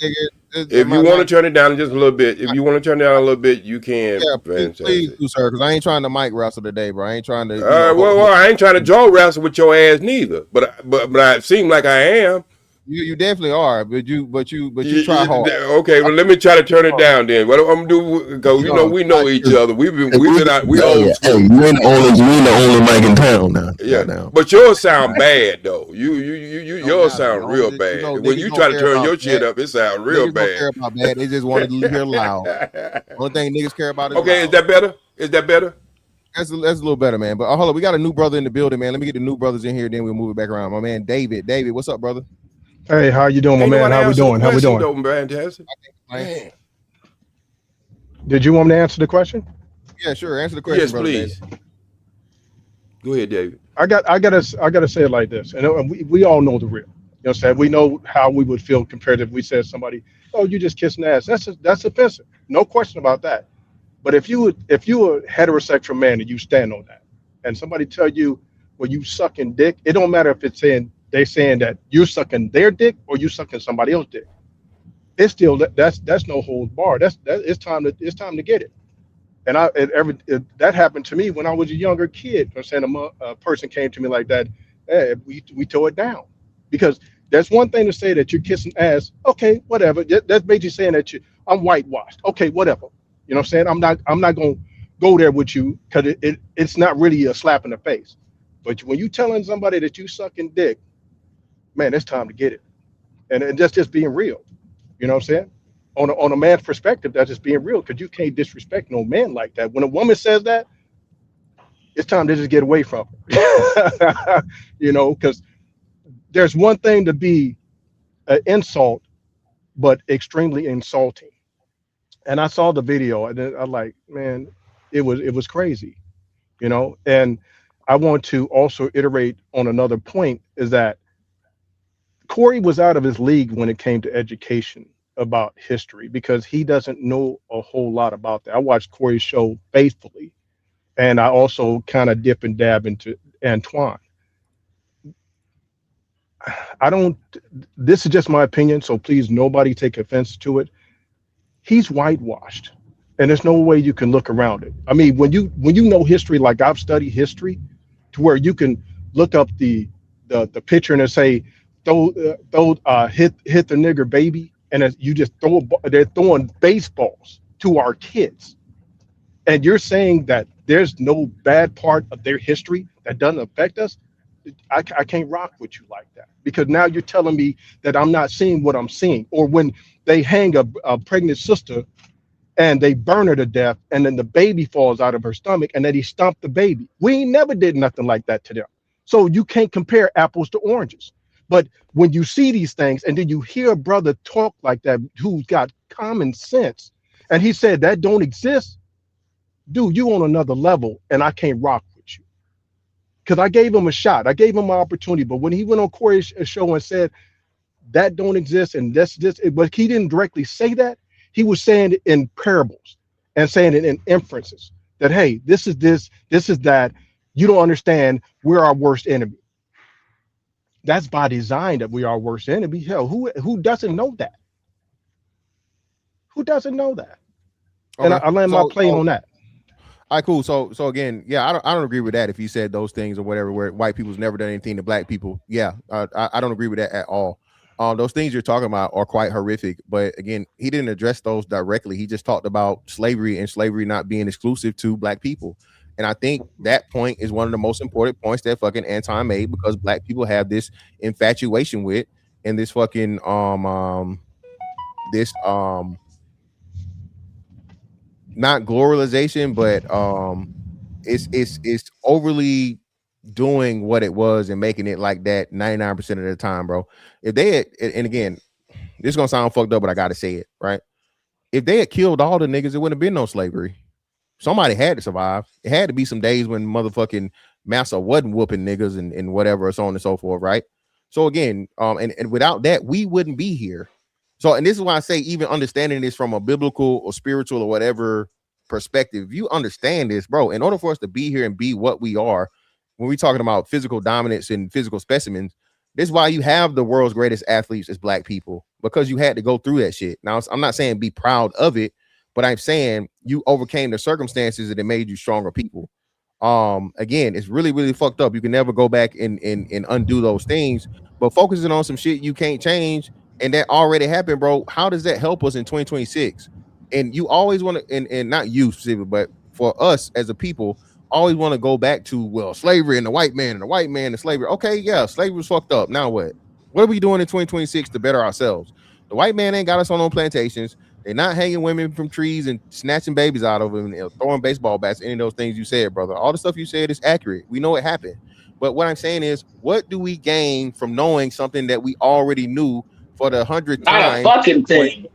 If you want to turn it down just a little bit, you can. Yeah, please do, sir, because I ain't trying to mic wrestle today, bro. I ain't trying to. I ain't trying to jaw wrestle with your ass neither. But I seem like I am. You definitely are, but you try hard. Okay, well, let me try to turn it down then. What I'm gonna do? Because we know each other. We've been out. We old school. You ain't the only mic in town now. Yeah, now. But yours sound bad though. Yours sound real bad. When you try to turn your shit up, it sounds real bad. Don't care about bad. They just want to hear loud. Only thing niggas care about is okay. loud. Is that better? Is that better? That's a little better, man. But hold on, we got a new brother in the building, man. Let me get the new brothers in here, then we'll move it back around. My man, David. David, what's up, brother? Hey, how you doing, my man? How we doing? Fantastic. Did you want me to answer the question? Yeah, sure. Answer the question. Yes, brother, please. David. Go ahead, David. I gotta say it like this, and we all know the real. You know what I'm saying? We know how we would feel compared if we said somebody, "Oh, you just kissing ass." That's offensive. No question about that. But if you a heterosexual man and you stand on that, and somebody tell you, "Well, you sucking dick," it don't matter if it's they're saying that you're sucking their dick or you sucking somebody else's dick. It's still that's no holds barred. It's time to get it. And that happened to me when I was a younger kid. I'm saying a person came to me like that. Hey, we tore it down, because there's one thing to say that you're kissing ass. Okay, whatever. That's basically saying that I'm whitewashed. Okay, whatever. You know what I'm saying? I'm not gonna go there with you, because it's not really a slap in the face. But when you telling somebody that you sucking dick, man, it's time to get it. And that's just being real. You know what I'm saying? On a man's perspective, that's just being real, because you can't disrespect no man like that. When a woman says that, it's time to just get away from her. You know, because there's one thing to be an insult, but extremely insulting. And I saw the video, and I like, man, it was crazy, you know. And I want to also iterate on another point, is that Corey was out of his league when it came to education about history because he doesn't know a whole lot about that. I watched Corey's show faithfully, and I also kind of dip and dab into Antoine. I don't. This is just my opinion, so please nobody take offense to it. He's whitewashed, and there's no way you can look around it. I mean, when you know history like I've studied history, to where you can look up the picture and it say hit the nigger baby, and you just they're throwing baseballs to our kids, and you're saying that there's no bad part of their history that doesn't affect us. I can't rock with you like that, because now you're telling me that I'm not seeing what I'm seeing. Or when they hang a pregnant sister and they burn her to death, and then the baby falls out of her stomach, and then he stomped the baby. We ain't never did nothing like that to them. So you can't compare apples to oranges. But when you see these things and then you hear a brother talk like that who's got common sense, and he said that don't exist, dude, you on another level, and I can't rock with you. Because I gave him a shot. I gave him an opportunity. But when he went on Corey's show and said that don't exist and this, but he didn't directly say that. He was saying it in parables and saying it in inferences that, hey, this is that. You don't understand. We're our worst enemy. That's by design that we are our worst enemy. Hell, who doesn't know that? Who doesn't know that? Okay. And I land my plane on that. All right, cool. So again, yeah, I don't agree with that. If you said those things or whatever, where white people's never done anything to black people, yeah, I don't agree with that at all. Those things you're talking about are quite horrific. But again, he didn't address those directly. He just talked about slavery and slavery not being exclusive to black people. And I think that point is one of the most important points that fucking Anton made, because black people have this infatuation with, and this fucking not globalization, but it's overly doing what it was and making it like that 99% of the time, bro. If they had, and again, this is gonna sound fucked up, but I gotta say it, right? If they had killed all the niggas, it wouldn't have been no slavery. Somebody had to survive. It had to be some days when motherfucking massa wasn't whooping niggas and whatever, so on and so forth, right? So again, and without that, we wouldn't be here. So, and this is why I say, even understanding this from a biblical or spiritual or whatever perspective, you understand this, bro. In order for us to be here and be what we are, when we're talking about physical dominance and physical specimens, this is why you have the world's greatest athletes as black people, because you had to go through that shit. Now, I'm not saying be proud of it, but I'm saying you overcame the circumstances and it made you stronger people. Again, it's really, really fucked up. You can never go back and undo those things, but focusing on some shit you can't change and that already happened, bro. How does that help us in 2026? And you always want to, and not you specifically, but for us as a people, always want to go back to, well, slavery and the white man and slavery. Okay, yeah, slavery was fucked up. Now what? What are we doing in 2026 to better ourselves? The white man ain't got us on plantations. They're not hanging women from trees and snatching babies out of them and throwing baseball bats. Any of those things you said, brother. All the stuff you said is accurate. We know it happened. But what I'm saying is, what do we gain from knowing something that we already knew for the 100th time? Not a fucking thing.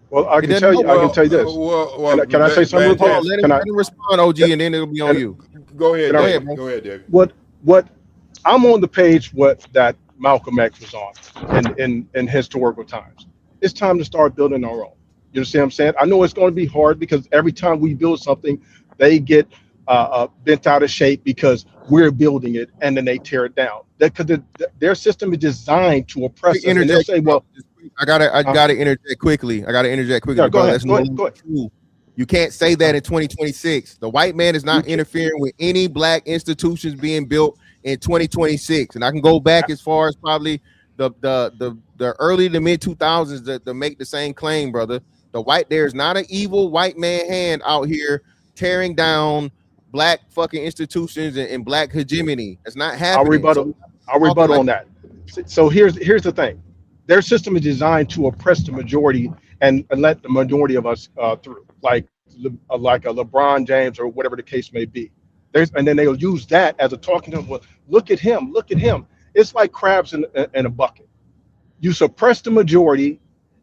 Well, I can tell you this. Can I say something? Let him respond, OG, and then it'll be on you. Go ahead, David. What I'm on the page that Malcolm X was on in historical times. It's time to start building our own. You see what I'm saying? I know it's going to be hard, because every time we build something, they get bent out of shape because we're building it, and then they tear it down. Because their system is designed to oppress us. And they'll say, well, I gotta interject quickly. Go ahead. You can't say that in 2026. The white man is not interfering with any black institutions being built in 2026. And I can go back as far as probably the early to mid 2000s to make the same claim, brother. There's not an evil white man hand out here tearing down black fucking institutions and black hegemony. It's not happening. I'll rebuttal on that. So here's the thing. Their system is designed to oppress the majority and let the majority of us through, like a LeBron James or whatever the case may be. And then they'll use that as a talking to them. Well, look at him. It's like crabs in a bucket. You suppress the majority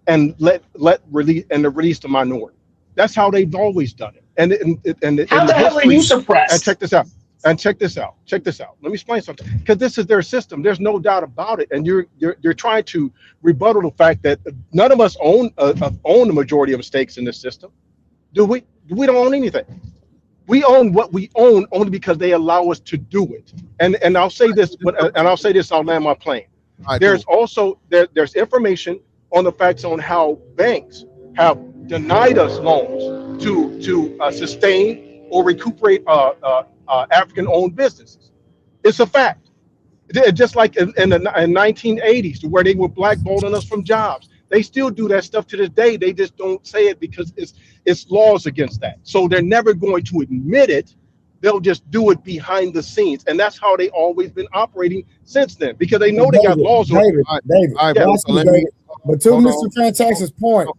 and release the minority. That's how they've always done it. And how the hell are you suppressed? And check this out. And check this out. Check this out. Let me explain something. Because this is their system. There's no doubt about it. And you're trying to rebuttal the fact that none of us own the majority of stakes in this system. Do we? We don't own anything. We own what we own only because they allow us to do it. And I'll say this, I'll land my plane. There's also there's information on the facts on how banks have denied us loans to sustain or recuperate African-owned businesses. It's a fact. Just like in the 1980s, where they were blackballing us from jobs. They still do that stuff to this day. They just don't say it because it's laws against that. So they're never going to admit it. They'll just do it behind the scenes, and that's how they always been operating since then. Because they know they got laws. David, David. But to Mr. Fantastic's point,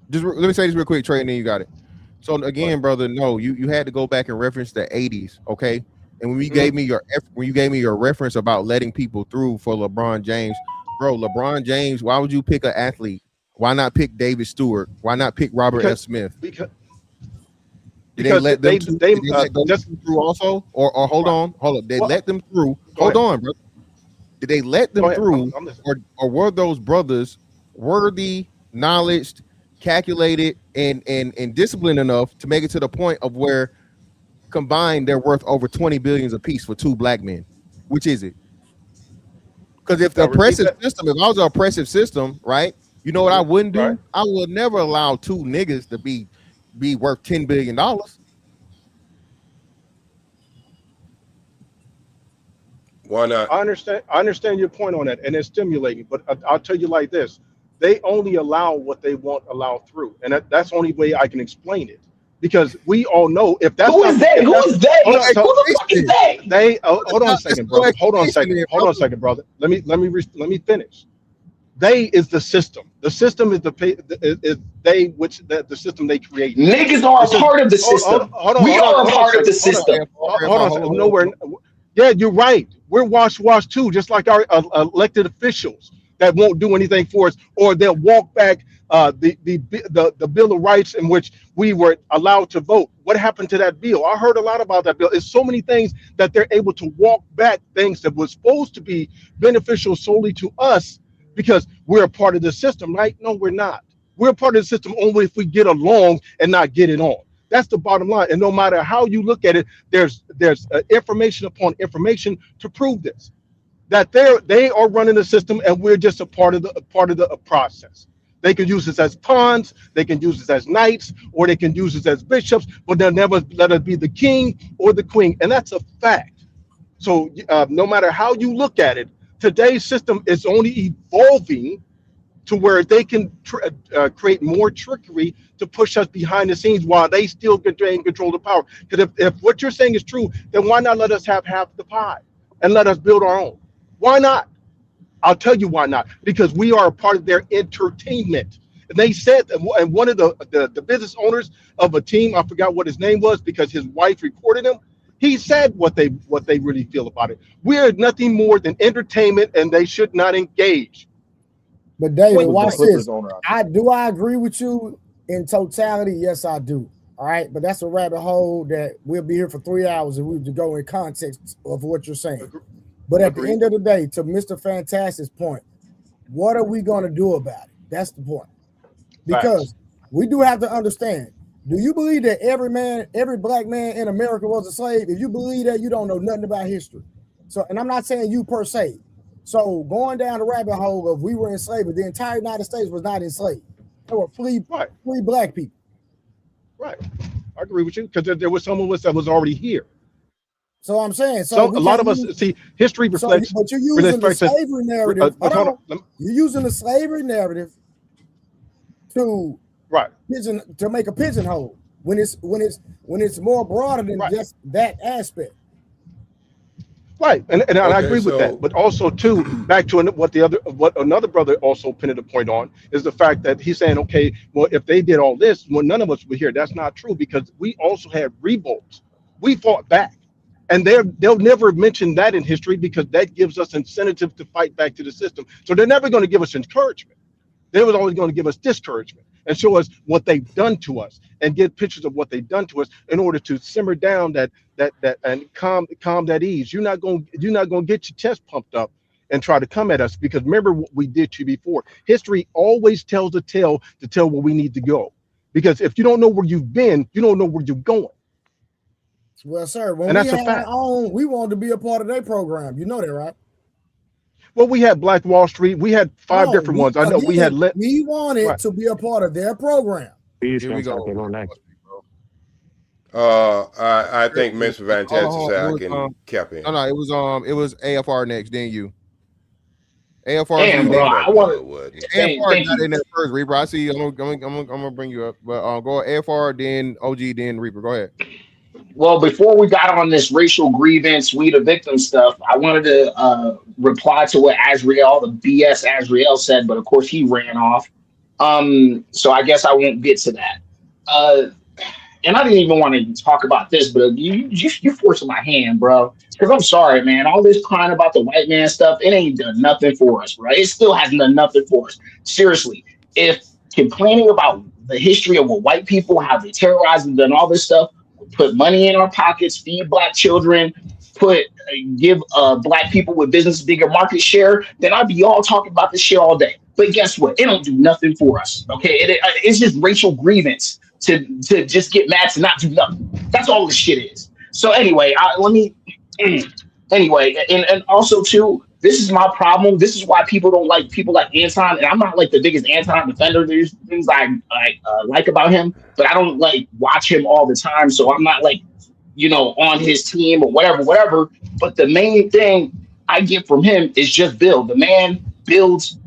just let me say this real quick, Trey, and then you got it. So again, brother, no, you had to go back and reference the 80s, okay? And when you gave me your reference about letting people through for LeBron James, bro, LeBron James, why would you pick an athlete? Why not pick David Stewart? Why not pick Robert F. Smith? Because they let them through also? Or hold on. They let them through. Hold on, bro. Did they let them through, or were those brothers worthy, knowledged, calculated, and disciplined enough to make it to the point of where combined they're worth over 20 billions apiece for two black men? Which is it? Because if the oppressive system, if I was an oppressive system, right? You know what I wouldn't do? Right. I would never allow two niggas to be worth $10 billion. Why not? I understand your point on that, and it's stimulating. But I'll tell you like this: they only allow what they want allowed through, and that's the only way I can explain it. Because we all know if that's who is they? Who is they? Who the fuck is they? They hold on a second, brother. Hold on a second, brother. Let me finish. They is the system. The system is the system they create. Niggas are a part of the system. We are a part of the system. Hold on. Nowhere. Yeah, you're right. We're wash too, just like our elected officials that won't do anything for us, or they'll walk back the Bill of Rights in which we were allowed to vote. What happened to that bill? I heard a lot about that bill. It's so many things that they're able to walk back, things that were supposed to be beneficial solely to us because we're a part of the system, right? No, we're not. We're a part of the system only if we get along and not get it on. That's the bottom line. And no matter how you look at it, there's information upon information to prove this. That they are running the system and we're just a part of the process. They can use us as pawns, they can use us as knights, or they can use us as bishops, but they'll never let us be the king or the queen. And that's a fact. So no matter how you look at it, today's system is only evolving to where they can create more trickery to push us behind the scenes while they still control the power. Because if what you're saying is true, then why not let us have half the pie and let us build our own? Why not? I'll tell you why not. Because we are a part of their entertainment. And they said, and one of the business owners of a team, I forgot what his name was because his wife recorded him. He said what they really feel about it. We're nothing more than entertainment, and they should not engage. But David, watch this. I agree with you in totality. Yes, I do. All right, but that's a rabbit hole that we'll be here for 3 hours if we were to go in context of what you're saying. But at the end of the day, to Mr. Fantastic's point, what are we going to do about it? That's the point. Because we do have to understand, do you believe that every black man in America was a slave? If you believe that, you don't know nothing about history. So, and I'm not saying you per se. So going down the rabbit hole of we were enslaved, the entire United States was not enslaved. There were free black people. Right. I agree with you because there was some of us that was already here. So I'm saying, so a lot of us see history reflects. But you're using the slavery narrative. You're using the slavery narrative to make a pigeonhole when it's more broader than just that aspect. Right, and I agree with that. But also too, back to what another brother also pinned a point on is the fact that he's saying, okay, well, if they did all this, well, none of us were here. That's not true because we also had revolts. We fought back. And they'll never mention that in history because that gives us incentive to fight back to the system. So they're never going to give us encouragement. They were always going to give us discouragement. and show us what they've done to us and get pictures of what they've done to us in order to simmer down that and calm that ease. You're not gonna get your chest pumped up and try to come at us, because remember what we did to you before. History always tells a tale to tell where we need to go. Because if you don't know where you've been, you don't know where you're going. Well, sir, when And we that's a had fact. our own, we wanted to be a part of their program. You know that, right? Well, we had Black Wall Street. We had five different ones. I know we had we wanted Right. to be a part of their program. Please Here we don't go. start on that. I think Mr. Fantastic Oh, said I it can was, cap in. No, it was AFR next, then you. AFR Damn, bro, I want to. AFR Thank got you. in there first, Reaper. I see you. I'm gonna bring you up, but go AFR, then OG, then Reaper. Go ahead. Well, before we got on this racial grievance, we the victim stuff, I wanted to reply to what Azriel, the BS Azriel said, but of course he ran off. So I guess I won't get to that. And I didn't even want to talk about this, but you forcing my hand, bro. Because I'm sorry, man. All this crying about the white man stuff, it ain't done nothing for us, bro. It still hasn't done nothing for us. Seriously, if complaining about the history of what white people, how they terrorized and done all this stuff, put money in our pockets, feed black children, give black people with business bigger market share, then I'd be all talking about this shit all day. But guess what? It don't do nothing for us. Okay, it's just racial grievance to just get mad to not do nothing. That's all this shit is. So anyway, and also too, this is my problem. This is why people don't like people like Anton, and I'm not like the biggest Anton defender. There's things I like about him, but I don't like watch him all the time. So I'm not like, on his team or whatever. But the main thing I get from him is just build. The man builds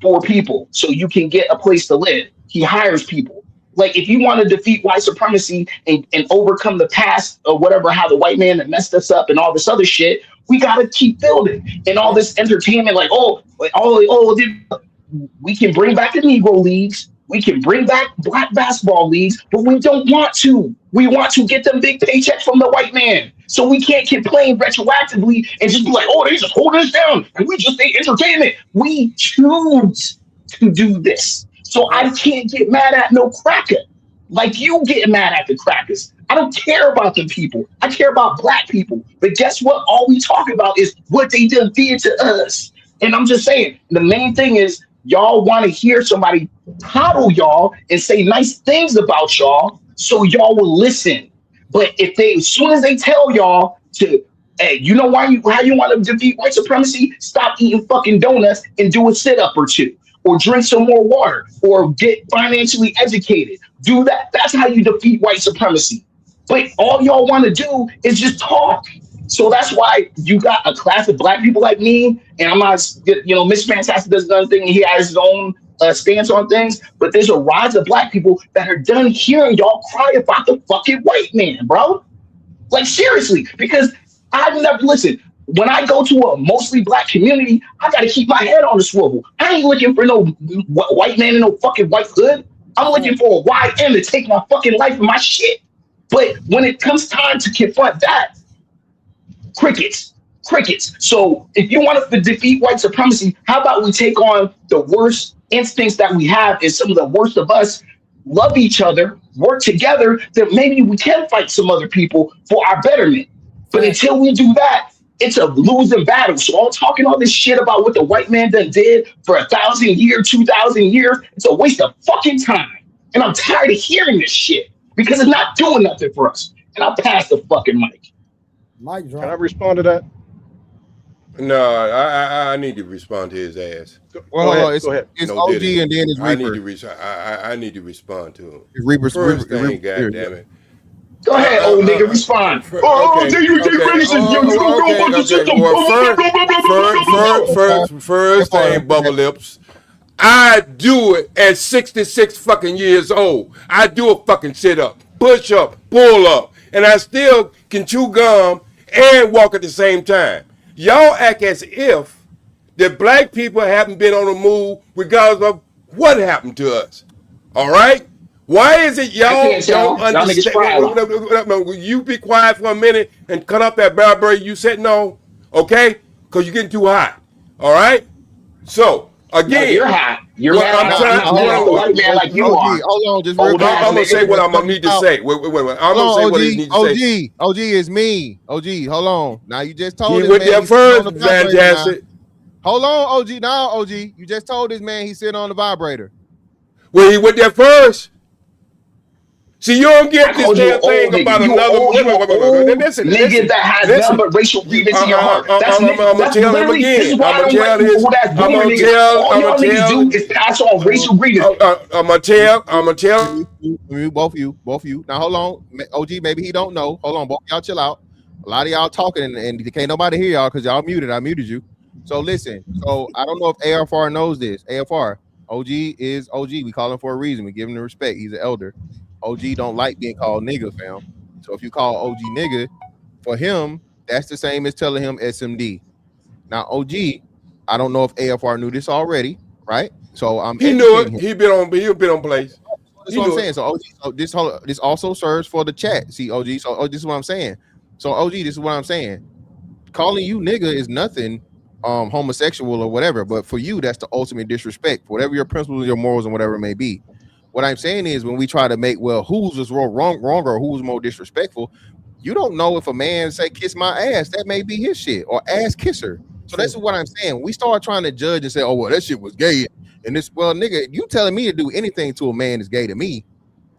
for people so you can get a place to live. He hires people. Like, if you want to defeat white supremacy and overcome the past or whatever, how the white man that messed us up and all this other shit, we got to keep building. And all this entertainment, we can bring back the Negro leagues. We can bring back black basketball leagues, but we don't want to. We want to get them big paychecks from the white man. So we can't complain retroactively and just be like, oh, they just holding us down and we just ain't entertainment. We choose to do this. So I can't get mad at no cracker. Like you get mad at the crackers. I don't care about them people. I care about black people. But guess what? All we talk about is what they done did to us. And I'm just saying, the main thing is y'all want to hear somebody coddle y'all and say nice things about y'all so y'all will listen. But as soon as they tell y'all to, hey, you know how you want to defeat white supremacy? Stop eating fucking donuts and do a sit-up or two. Or drink some more water, or get financially educated. Do that. That's how you defeat white supremacy. But all y'all want to do is just talk. So that's why you got a class of black people like me, and I'm not, Mr. Fantastic does another thing, and he has his own stance on things, but there's a rise of black people that are done hearing y'all cry about the fucking white man, bro. Like, seriously, because I've never, listen, when I go to a mostly black community, I got to keep my head on the swivel. I ain't looking for no white man in no fucking white hood. I'm looking for a YM to take my fucking life and my shit. But when it comes time to confront that, crickets. So if you want to defeat white supremacy, how about we take on the worst instincts that we have, and some of the worst of us love each other, work together, then maybe we can fight some other people for our betterment. But until we do that, it's a losing battle. So all talking all this shit about what the white man done did for 1,000 years, 2,000 years, it's a waste of fucking time. And I'm tired of hearing this shit because it's not doing nothing for us. And I'll pass the fucking mic. Mike, Can I respond to that? No, I need to respond to his ass. Well, go ahead. It's No, OG didn't. and then it's I Reaper. need to respond to him. Reaper's First thing, God damn it. Go ahead, old nigga, respond. First thing, Bubble Lips. I do it at 66 fucking years old. I do a fucking sit up, push up, pull up, and I still can chew gum and walk at the same time. Y'all act as if the black people haven't been on the move regardless of what happened to us. All right? Why is it y'all don't understand? You be quiet for a minute and cut up that barberry you sitting on, okay? Because you're getting too hot. All right? So, No, you're Again, hot. You're what mad. I'm trying, I'm mad at the white man like you are. Hold on, just real Old quick. ass I'm gonna say nigga. what I'm gonna need to say. Wait. I'm Hold gonna say on, what I need to say. OG is me. OG, hold on. Now you just told You this went man there he's sitting on first, the vibrator now. fantastic. Hold on, OG. Now, OG, you just told this man he's sitting on the vibrator. Well, he went there first. See, you don't I get this called you an damn old thing nigga. about You an another. old, you an old nigga Listen. that has nothing but racial grievance in your heart. I'm gonna That's tell him literally, this again. is why I'm I gonna don't like tell you his. old ass I'm boomer gonna niggas. tell. All I'm gonna y'all niggas tell. do is pass on racial grievance. I'm gonna tell. Both of you. Now, hold on. OG, maybe he don't know. Hold on, both y'all chill out. A lot of y'all talking and can't nobody hear y'all because y'all muted. I muted you. So listen. So I don't know if AFR knows this. AFR, OG is OG. We call him for a reason. We give him the respect. He's an elder. OG don't like being called nigga, fam. So if you call OG nigga, for him, that's the same as telling him SMD. Now, OG, I don't know if AFR knew this already, right? So I'm He knew educating it. him. He been on place. That's what I'm saying. So OG, so this also serves for the chat. See, OG. So this is what I'm saying. So OG, this is what I'm saying. Calling you nigga is nothing homosexual or whatever, but for you, that's the ultimate disrespect. Whatever your principles, your morals, and whatever it may be. What I'm saying is when we try to make, well, who's was wrong or who's more disrespectful, you don't know if a man say kiss my ass, that may be his shit, or ass kisser. So that's what I'm saying. We start trying to judge and say, oh, well, that shit was gay. And this, well, nigga, you telling me to do anything to a man is gay to me.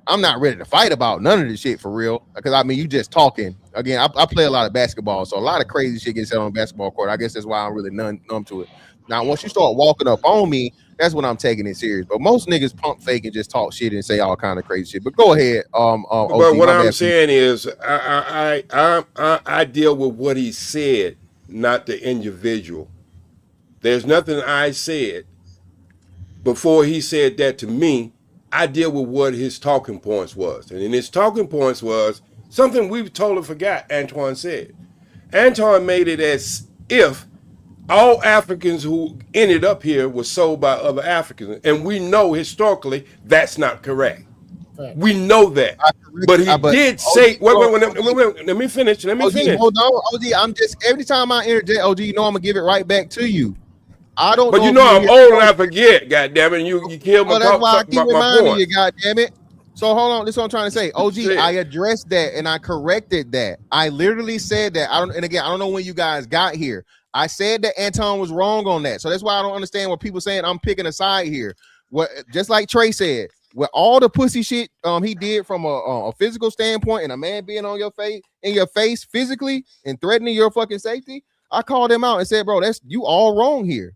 I'm not ready to fight about none of this shit for real. Because I mean, you just talking. Again, I play a lot of basketball, so a lot of crazy shit gets said on the basketball court. I guess that's why I'm really numb to it. Now, once you start walking up on me, that's when I'm taking it serious. But most niggas pump fake and just talk shit and say all kind of crazy shit. But go ahead, OG. But what I'm saying is, I deal with what he said, not the individual. There's nothing I said before he said that to me. I deal with what his talking points was, and in his talking points was something we totally forgot. Antoine said. Anton made it as if all Africans who ended up here were sold by other Africans, and we know historically that's not correct. We know that, but he did say. Wait, let me finish. Let me finish. Hold on, OG. I'm just every time I interject, OG, you know I'm gonna give it right back to you. I don't. But know you if know you I'm old and I forget. God damn it! You killed my well, that's why I keep my reminding point. you. God damn it! So hold on. This is what I'm trying to say. OG, I addressed that and I corrected that. I literally said that. I don't. And again, I don't know when you guys got here. I said that Anton was wrong on that. So that's why I don't understand what people saying I'm picking a side here. What, just like Trey said, with all the pussy shit he did from a physical standpoint and a man being on your face physically and threatening your fucking safety, I called him out and said, bro, that's you all wrong here.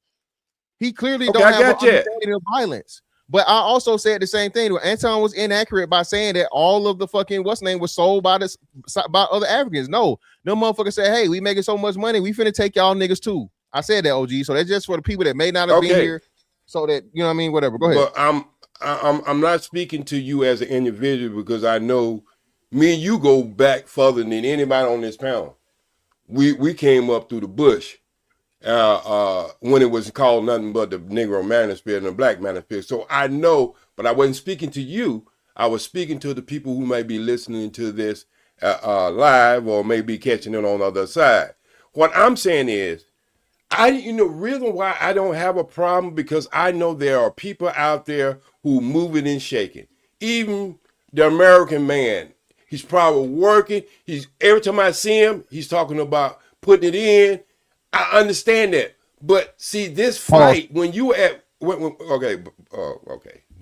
He clearly don't have an understanding of violence. But I also said the same thing. Anton was inaccurate by saying that all of the fucking what's name was sold by other Africans. No, them motherfuckers said, hey, we making so much money, we finna take y'all niggas too. I said that, OG. So that's just for the people that may not have been here. So that you know what I mean, whatever. Go ahead. But I'm not speaking to you as an individual because I know me and you go back further than anybody on this panel. We came up through the bush. When it was called nothing but the Negro Manosphere and the Black Manosphere. So I know, but I wasn't speaking to you. I was speaking to the people who may be listening to this live or may be catching it on the other side. What I'm saying is, reason why I don't have a problem because I know there are people out there who moving and shaking. Even the American man, he's probably working. Every time I see him, he's talking about putting it in. I understand that, but see this fight when you at okay,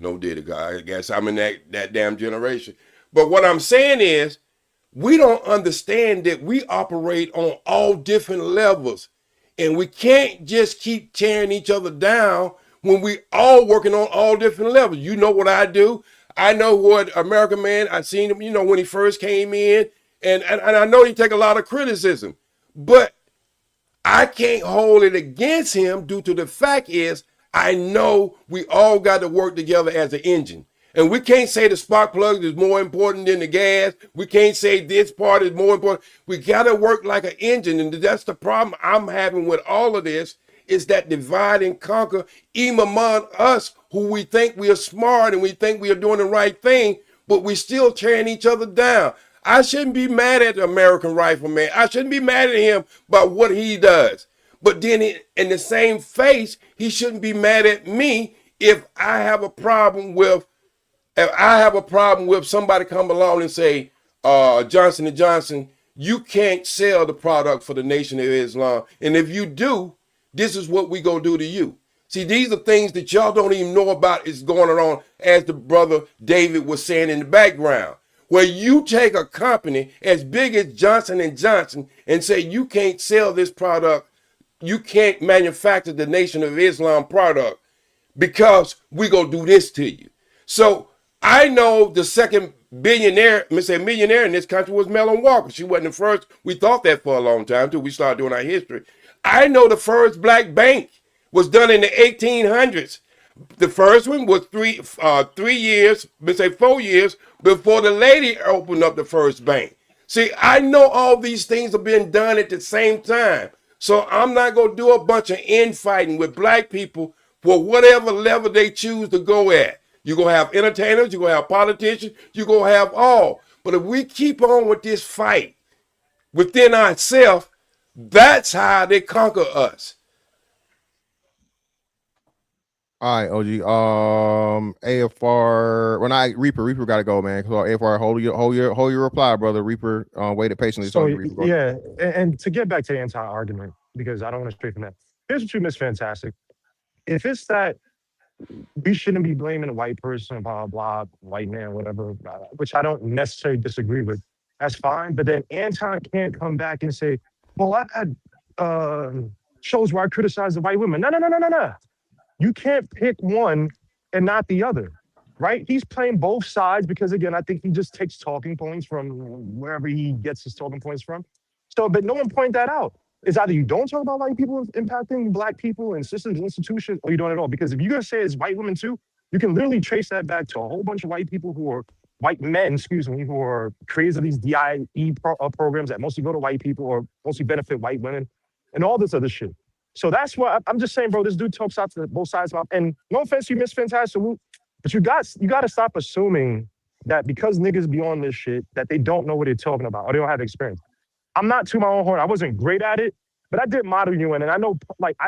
no did it, guy. I guess I'm in that damn generation. But what I'm saying is, we don't understand that we operate on all different levels, and we can't just keep tearing each other down when we all working on all different levels. You know what I do? I know what American man. I seen him, when he first came in, and I know he take a lot of criticism, but I can't hold it against him due to the fact is I know we all got to work together as an engine. And we can't say the spark plug is more important than the gas. We can't say this part is more important. We got to work like an engine. And that's the problem I'm having with all of this is that divide and conquer even among us who we think we are smart and we think we are doing the right thing, but we still tearing each other down. I shouldn't be mad at the American Rifleman. I shouldn't be mad at him about what he does. But then in the same face, he shouldn't be mad at me if I have a problem with somebody come along and say, Johnson & Johnson, you can't sell the product for the Nation of Islam. And if you do, this is what we gonna do to you. See, these are things that y'all don't even know about is going on, as the brother David was saying in the background. Where you take a company as big as Johnson & Johnson and say you can't sell this product, you can't manufacture the Nation of Islam product because we gonna do this to you. So I know the second millionaire in this country was Mellon Walker. She wasn't the first. We thought that for a long time until we started doing our history. I know the first black bank was done in the 1800s. The first one was 4 years before the lady opened up the first bank. See, I know all these things are being done at the same time. So I'm not going to do a bunch of infighting with black people for whatever level they choose to go at. You're going to have entertainers, you're going to have politicians, you're going to have all. But if we keep on with this fight within ourselves, that's how they conquer us. All right, OG. AFR. When Reaper got to go, man. So AFR, hold your reply, brother. Reaper waited patiently. So Reaper, yeah, and to get back to the anti-argument, because I don't want to stray from that. Here's what you miss, fantastic. If it's that we shouldn't be blaming a white person, blah blah, white man, whatever, which I don't necessarily disagree with. That's fine. But then Anton can't come back and say, "Well, I've had shows where I criticize the white women." No. You can't pick one and not the other, right? He's playing both sides because, again, I think he just takes talking points from wherever he gets his talking points from. So, but no one pointed that out. It's either you don't talk about white people impacting black people and systems and institutions, or you don't at all. Because if you're going to say it's white women too, you can literally trace that back to a whole bunch of white people who are white men, who are creators of these DIE programs that mostly go to white people or mostly benefit white women and all this other shit. So that's what I'm just saying, bro. This dude talks out to both sides about, and no offense, you miss Fantastic, but you got to stop assuming that because niggas be on this shit that they don't know what they're talking about or they don't have experience. I'm not to my own horn. I wasn't great at it, but I did model you in, and I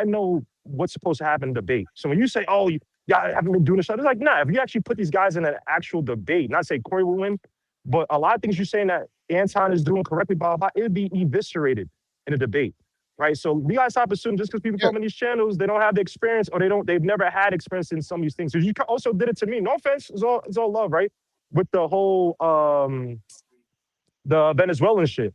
know what's supposed to happen in debate. So when you say, "Oh, y'all haven't been doing this," it's like, nah. If you actually put these guys in an actual debate, not say Corey will win, but a lot of things you're saying that Anton is doing correctly, blah blah, it'd be eviscerated in a debate. Right, so we gotta stop assuming just because people come in these channels, they don't have the experience or they've never had experience in some of these things. Because you also did it to me. No offense, it's all love, right? With the whole the Venezuelan shit,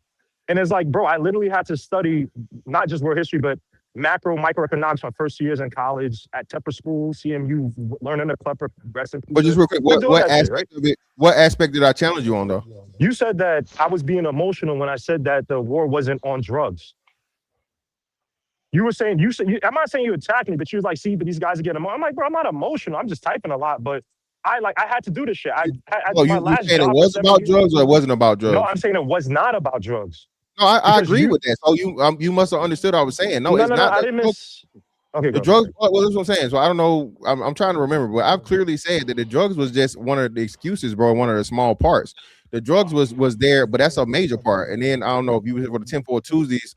and it's like, bro, I literally had to study not just world history, but microeconomics my first 2 years in college at Tepper School, CMU, learning a clever progressive. But just real quick, what aspect of it? What aspect did I challenge you on though? You said that I was being emotional when I said that the war wasn't on drugs. You were saying, I'm not saying you attacked me, but you was like, see, but these guys are getting emotional. I'm like, bro, I'm not emotional. I'm just typing a lot, but I had to do this shit. You saying it was about drugs or it wasn't about drugs? No, I'm saying it was not about drugs. No, I agree with that. So you must have understood what I was saying. No, it's not. I didn't miss. Okay, the drugs. Well, that's what I'm saying. So I don't know. I'm trying to remember, but I've clearly said that the drugs was just one of the excuses, bro. One of the small parts. The drugs was there, but that's a major part. And then I don't know if you were for the 10-4 Tuesdays.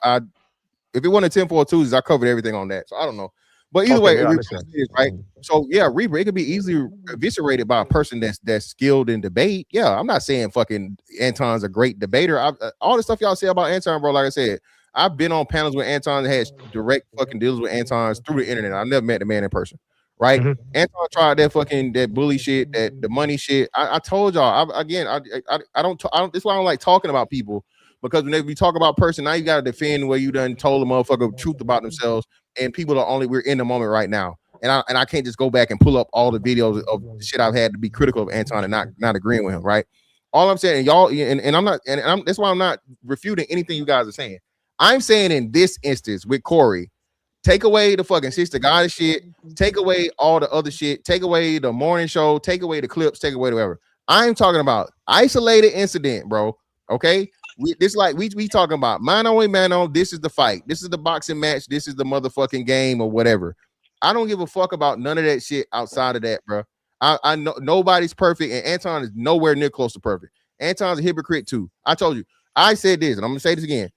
If it wasn't 10-4 Tuesdays, I covered everything on that. So I don't know. But either way, right? So yeah, Reaper, it could be easily eviscerated by a person that's skilled in debate. Yeah, I'm not saying fucking Anton's a great debater. All the stuff y'all say about Anton, bro, like I said, I've been on panels with Anton that has direct fucking deals with Anton's through the internet. I've never met the man in person. Right? Mm-hmm. Anton tried that bully shit, the money shit. I told y'all, I don't that's why I don't like talking about people. Because whenever you talk about person, now you got to defend where you done told the motherfucker truth about themselves, and people we're in the moment right now. And I can't just go back and pull up all the videos of the shit I've had to be critical of Anton and not agreeing with him, right? All I'm saying, y'all, and I'm not, and that's why I'm not refuting anything you guys are saying. I'm saying in this instance with Corey, take away the fucking sister God shit, take away all the other shit, take away the morning show, take away the clips, take away whatever. I'm talking about isolated incident, bro. Okay. We talking about man on. This is the fight. This is the boxing match. This is the motherfucking game or whatever. I don't give a fuck about none of that shit outside of that, bro. I know nobody's perfect, and Anton is nowhere near close to perfect. Anton's a hypocrite too. I told you. I said this, and I'm gonna say this again.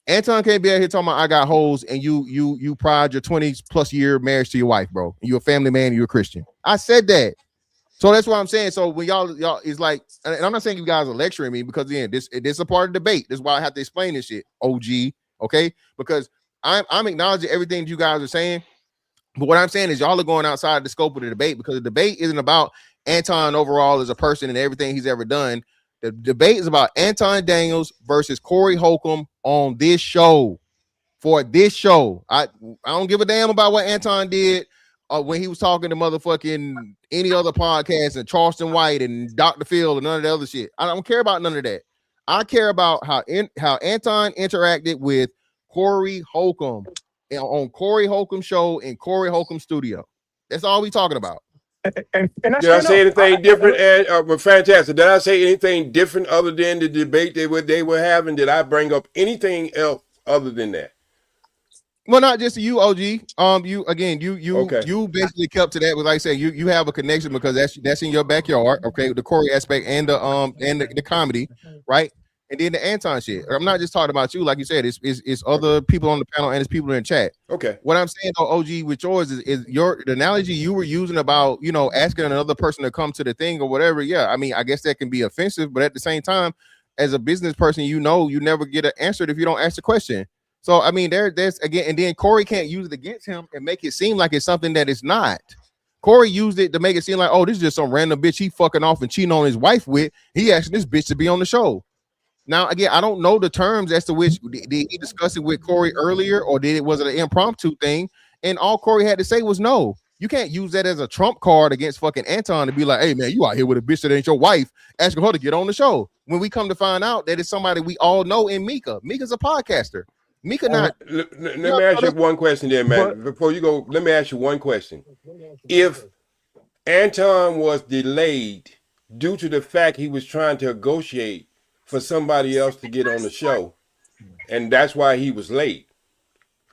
Anton can't be out here talking about I got hoes and you pride your 20+ year marriage to your wife, bro. And you're a family man and you're a Christian. I said that. So that's what I'm saying. So when y'all is like, and I'm not saying you guys are lecturing me because again, this is a part of the debate. This is why I have to explain this shit. OG, okay? Because I'm acknowledging everything that you guys are saying. But what I'm saying is y'all are going outside the scope of the debate because the debate isn't about Anton overall as a person and everything he's ever done. The debate is about Anton Daniels versus Corey Holcomb on this show. For this show, I don't give a damn about what Anton did when he was talking to motherfucking any other podcast and Charleston White and Dr. Phil and none of the other shit. I don't care about none of that. I care about how Anton interacted with Corey Holcomb on Corey Holcomb show in Corey Holcomb studio. That's all we talking about. And that's did I say anything different? And fantastic. Did I say anything different other than the debate they were having? Did I bring up anything else other than that? Well, not just you, OG. You basically kept to that. Was like I said, you have a connection because that's in your backyard. Okay, the Corey aspect and the comedy, right? And then the Anton shit. I'm not just talking about you, like you said. It's other people on the panel and it's people in the chat. Okay. What I'm saying, though, OG, with yours is the analogy you were using about asking another person to come to the thing or whatever. Yeah, I mean, I guess that can be offensive, but at the same time, as a business person, you never get an answer if you don't ask the question. So I mean, there's again, and then Corey can't use it against him and make it seem like it's something that it's not. Corey used it to make it seem like, oh, this is just some random bitch he fucking off and cheating on his wife with. He asked this bitch to be on the show. Now, again, I don't know the terms as to which did he discuss it with Corey earlier or was it an impromptu thing? And all Corey had to say was no. You can't use that as a trump card against fucking Anton to be like, hey man, you out here with a bitch that ain't your wife, asking her to get on the show. When we come to find out that it's somebody we all know in Mika. Mika's a podcaster. Mika not. Let me ask you one question there, man. Before you go, let me ask you one question. If Anton was delayed due to the fact he was trying to negotiate for somebody else to get on the show, and that's why he was late.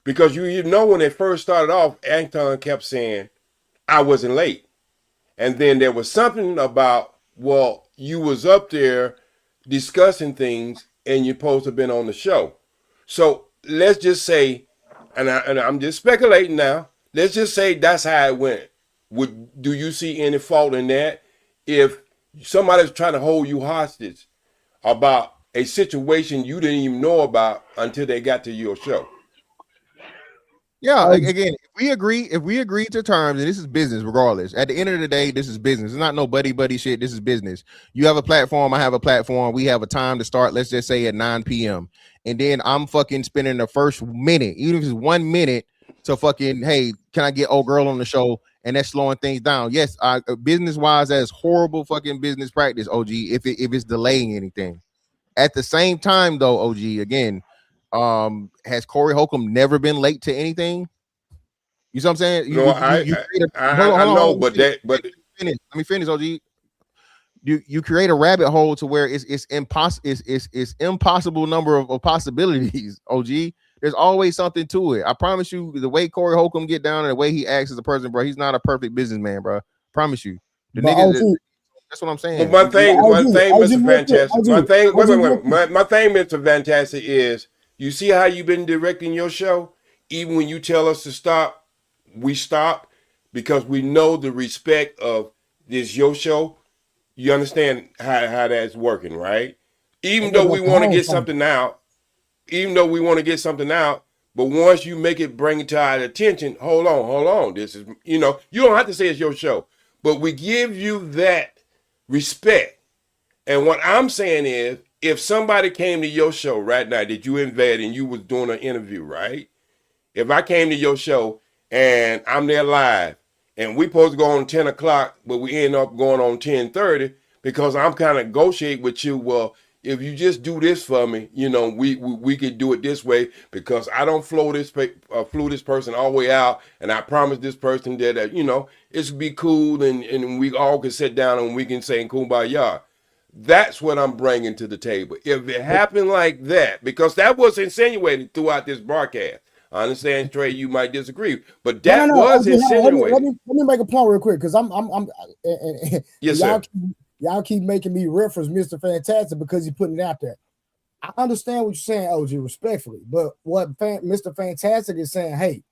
Because you know when it first started off, Anton kept saying, I wasn't late. And then there was something about, well, you was up there discussing things and you're supposed to have been on the show. So let's just say, and I'm just speculating now, let's just say that's how it went. Do you see any fault in that? If somebody's trying to hold you hostage about a situation you didn't even know about until they got to your show. Yeah, again, if we agree to terms, and this is business regardless. At the end of the day, this is business. It's not no buddy shit. This is business. You have a platform, I have a platform. We have a time to start, let's just say at 9 p.m. And then I'm fucking spending the first minute, even if it's 1 minute, to fucking, hey, can I get old girl on the show? And that's slowing things down. Yes, business-wise, that's horrible fucking business practice, OG, if it's delaying anything. At the same time, though, OG, again, has Corey Holcomb never been late to anything? You know what I'm saying? I know, but let me finish, OG. You create a rabbit hole to where it's impossible number of possibilities, OG. There's always something to it. I promise you, the way Corey Holcomb get down and the way he acts as a person, bro, he's not a perfect businessman, bro. Promise you. The nigga. That's what I'm saying. But my thing, Mr. Fantastic. My thing, Mr. Fantastic, is you see how you've been directing your show? Even when you tell us to stop, we stop because we know the respect of this your show. You understand how that's working, right? Even though we want to get something out, but once you make it, bring it to our attention, hold on. This is, you don't have to say it's your show, but we give you that respect. And what I'm saying is, if somebody came to your show right now that you invite and you was doing an interview, right? If I came to your show and I'm there live and we supposed to go on 10 o'clock, but we end up going on 10:30 because I'm kind of negotiating with you. Well, if you just do this for me, we could do it this way because I don't flew this person all the way out, and I promised this person that it's be cool and we all can sit down and we can say kumbaya. That's what I'm bringing to the table. If it happened like that, because that was insinuated throughout this broadcast. I understand, Trey, you might disagree, but that was insinuated. Let me make a point real quick because yes, sir. Y'all keep making me reference Mr. Fantastic because he's putting it out there. I understand what you're saying, OG, respectfully. But what Mr. Fantastic is saying, hey,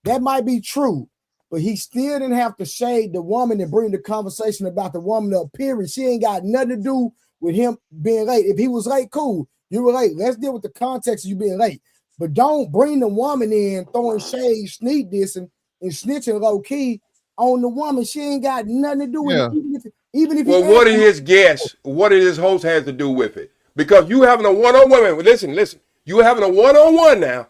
that might be true, but he still didn't have to shade the woman and bring the conversation about the woman up, period. She ain't got nothing to do with him being late. If he was late, cool. You were late. Let's deal with the context of you being late. But don't bring the woman in throwing shade, sneak this, and snitching low key on the woman. She ain't got nothing to do with it. Even if well, what did his guess? What did his host have to do with it? Because you having a one-on-one. Listen. You having a one-on-one now.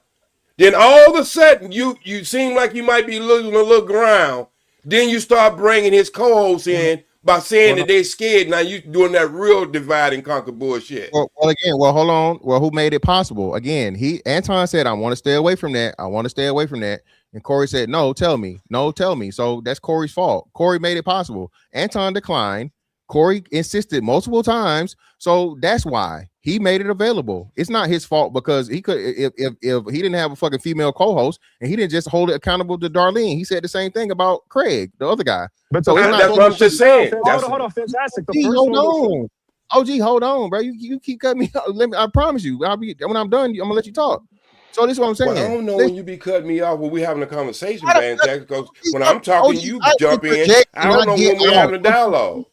Then all of a sudden, you seem like you might be losing a little ground. Then you start bringing his co-host in by saying that they're scared. Now you doing that real divide and conquer bullshit. Well, hold on. Well, who made it possible? Again, Anton said, I want to stay away from that. I want to stay away from that. And Corey said, no, tell me. So that's Corey's fault. Corey made it possible. Anton declined. Corey insisted multiple times. So that's why he made it available. It's not his fault because he could, if he didn't have a fucking female co-host and he didn't just hold it accountable to Darlene. He said the same thing about Craig, the other guy. But so that's what I'm just saying. Hold on, Fantastic. Hold on. OG, hold on, bro. You keep cutting me off. I promise you, when I'm done, I'm gonna let you talk. So this is what I'm saying. Well, I don't know when you be cutting me off when we having a conversation, Fantastic. Because when I'm talking, you jump in. I don't know when we're having a dialogue.